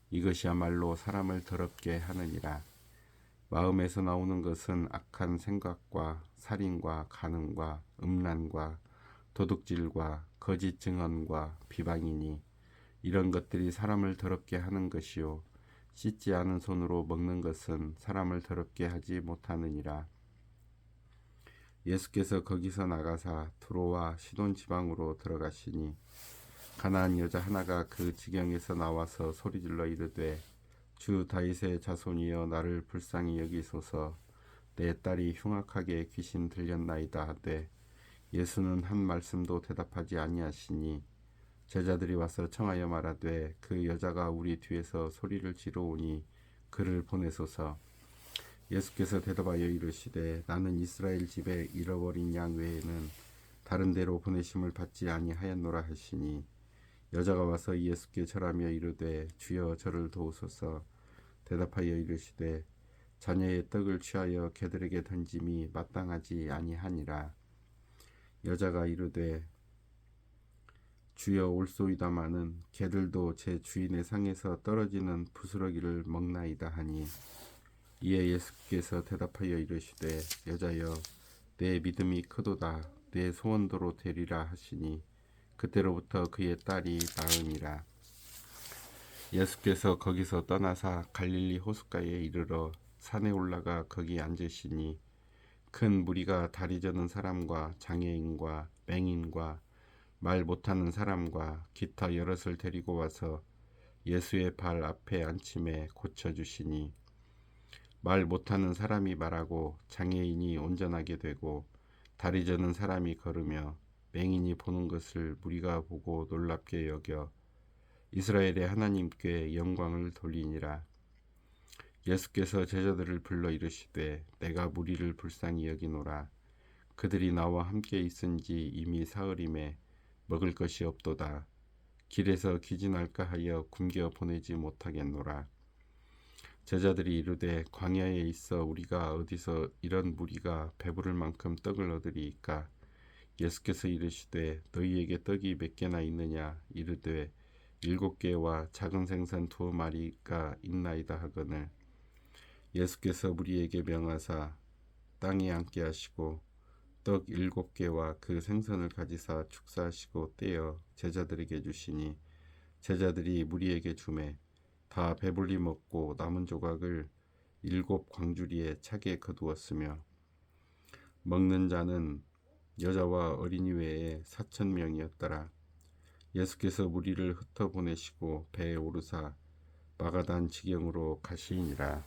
이것이야말로 사람을 더럽게 하느니라. 마음에서 나오는 것은 악한 생각과 살인과 간음과 음란과 도둑질과 거짓 증언과 비방이니 이런 것들이 사람을 더럽게 하는 것이요 씻지 않은 손으로 먹는 것은 사람을 더럽게 하지 못하느니라. 예수께서 거기서 나가사 두로와 시돈 지방으로 들어가시니 가나안 여자 하나가 그 지경에서 나와서 소리질러 이르되 주 다윗의 자손이여 나를 불쌍히 여기소서 내 딸이 흉악하게 귀신 들렸나이다 하되 예수는 한 말씀도 대답하지 아니하시니 제자들이 와서 청하여 말하되 그 여자가 우리 뒤에서 소리를 지르오니 그를 보내소서. 예수께서 대답하여 이르시되 나는 이스라엘 집에 잃어버린 양 외에는 다른 데로 보내심을 받지 아니하였노라 하시니 여자가 와서 예수께 절하며 이르되 주여 저를 도우소서. 대답하여 이르시되 자녀의 떡을 취하여 개들에게 던짐이 마땅하지 아니하니라. 여자가 이르되 주여 올소이다마는 개들도 제 주인의 상에서 떨어지는 부스러기를 먹나이다 하니 이에 예수께서 대답하여 이르시되 여자여 내 믿음이 크도다 내 소원대로 되리라 하시니 그때로부터 그의 딸이 나으니라. 예수께서 거기서 떠나사 갈릴리 호숫가에 이르러 산에 올라가 거기 앉으시니 큰 무리가 다리 저는 사람과 장애인과 맹인과 말 못하는 사람과 기타 여럿을 데리고 와서 예수의 발 앞에 앉힘에 고쳐주시니 말 못하는 사람이 말하고 장애인이 온전하게 되고 다리 저는 사람이 걸으며 맹인이 보는 것을 무리가 보고 놀랍게 여겨 이스라엘의 하나님께 영광을 돌리니라. 예수께서 제자들을 불러 이르시되 내가 무리를 불쌍히 여기노라. 그들이 나와 함께 있은지 이미 사흘임에 먹을 것이 없도다. 길에서 기진할까 하여 굶겨 보내지 못하겠노라. 제자들이 이르되 광야에 있어 우리가 어디서 이런 무리가 배부를 만큼 떡을 얻으리이까. 예수께서 이르시되 너희에게 떡이 몇 개나 있느냐. 이르되 7개와 작은 생선 2마리가 있나이다 하거늘. 예수께서 무리에게 명하사 땅에 앉게 하시고 떡 7개와 그 생선을 가지사 축사하시고 떼어 제자들에게 주시니 제자들이 무리에게 주매 다 배불리 먹고 남은 조각을 7광주리에 차게 거두었으며 먹는 자는 여자와 어린이 외에 4,000명이었더라. 예수께서 무리를 흩어보내시고 배에 오르사 마가단 지경으로 가시니라.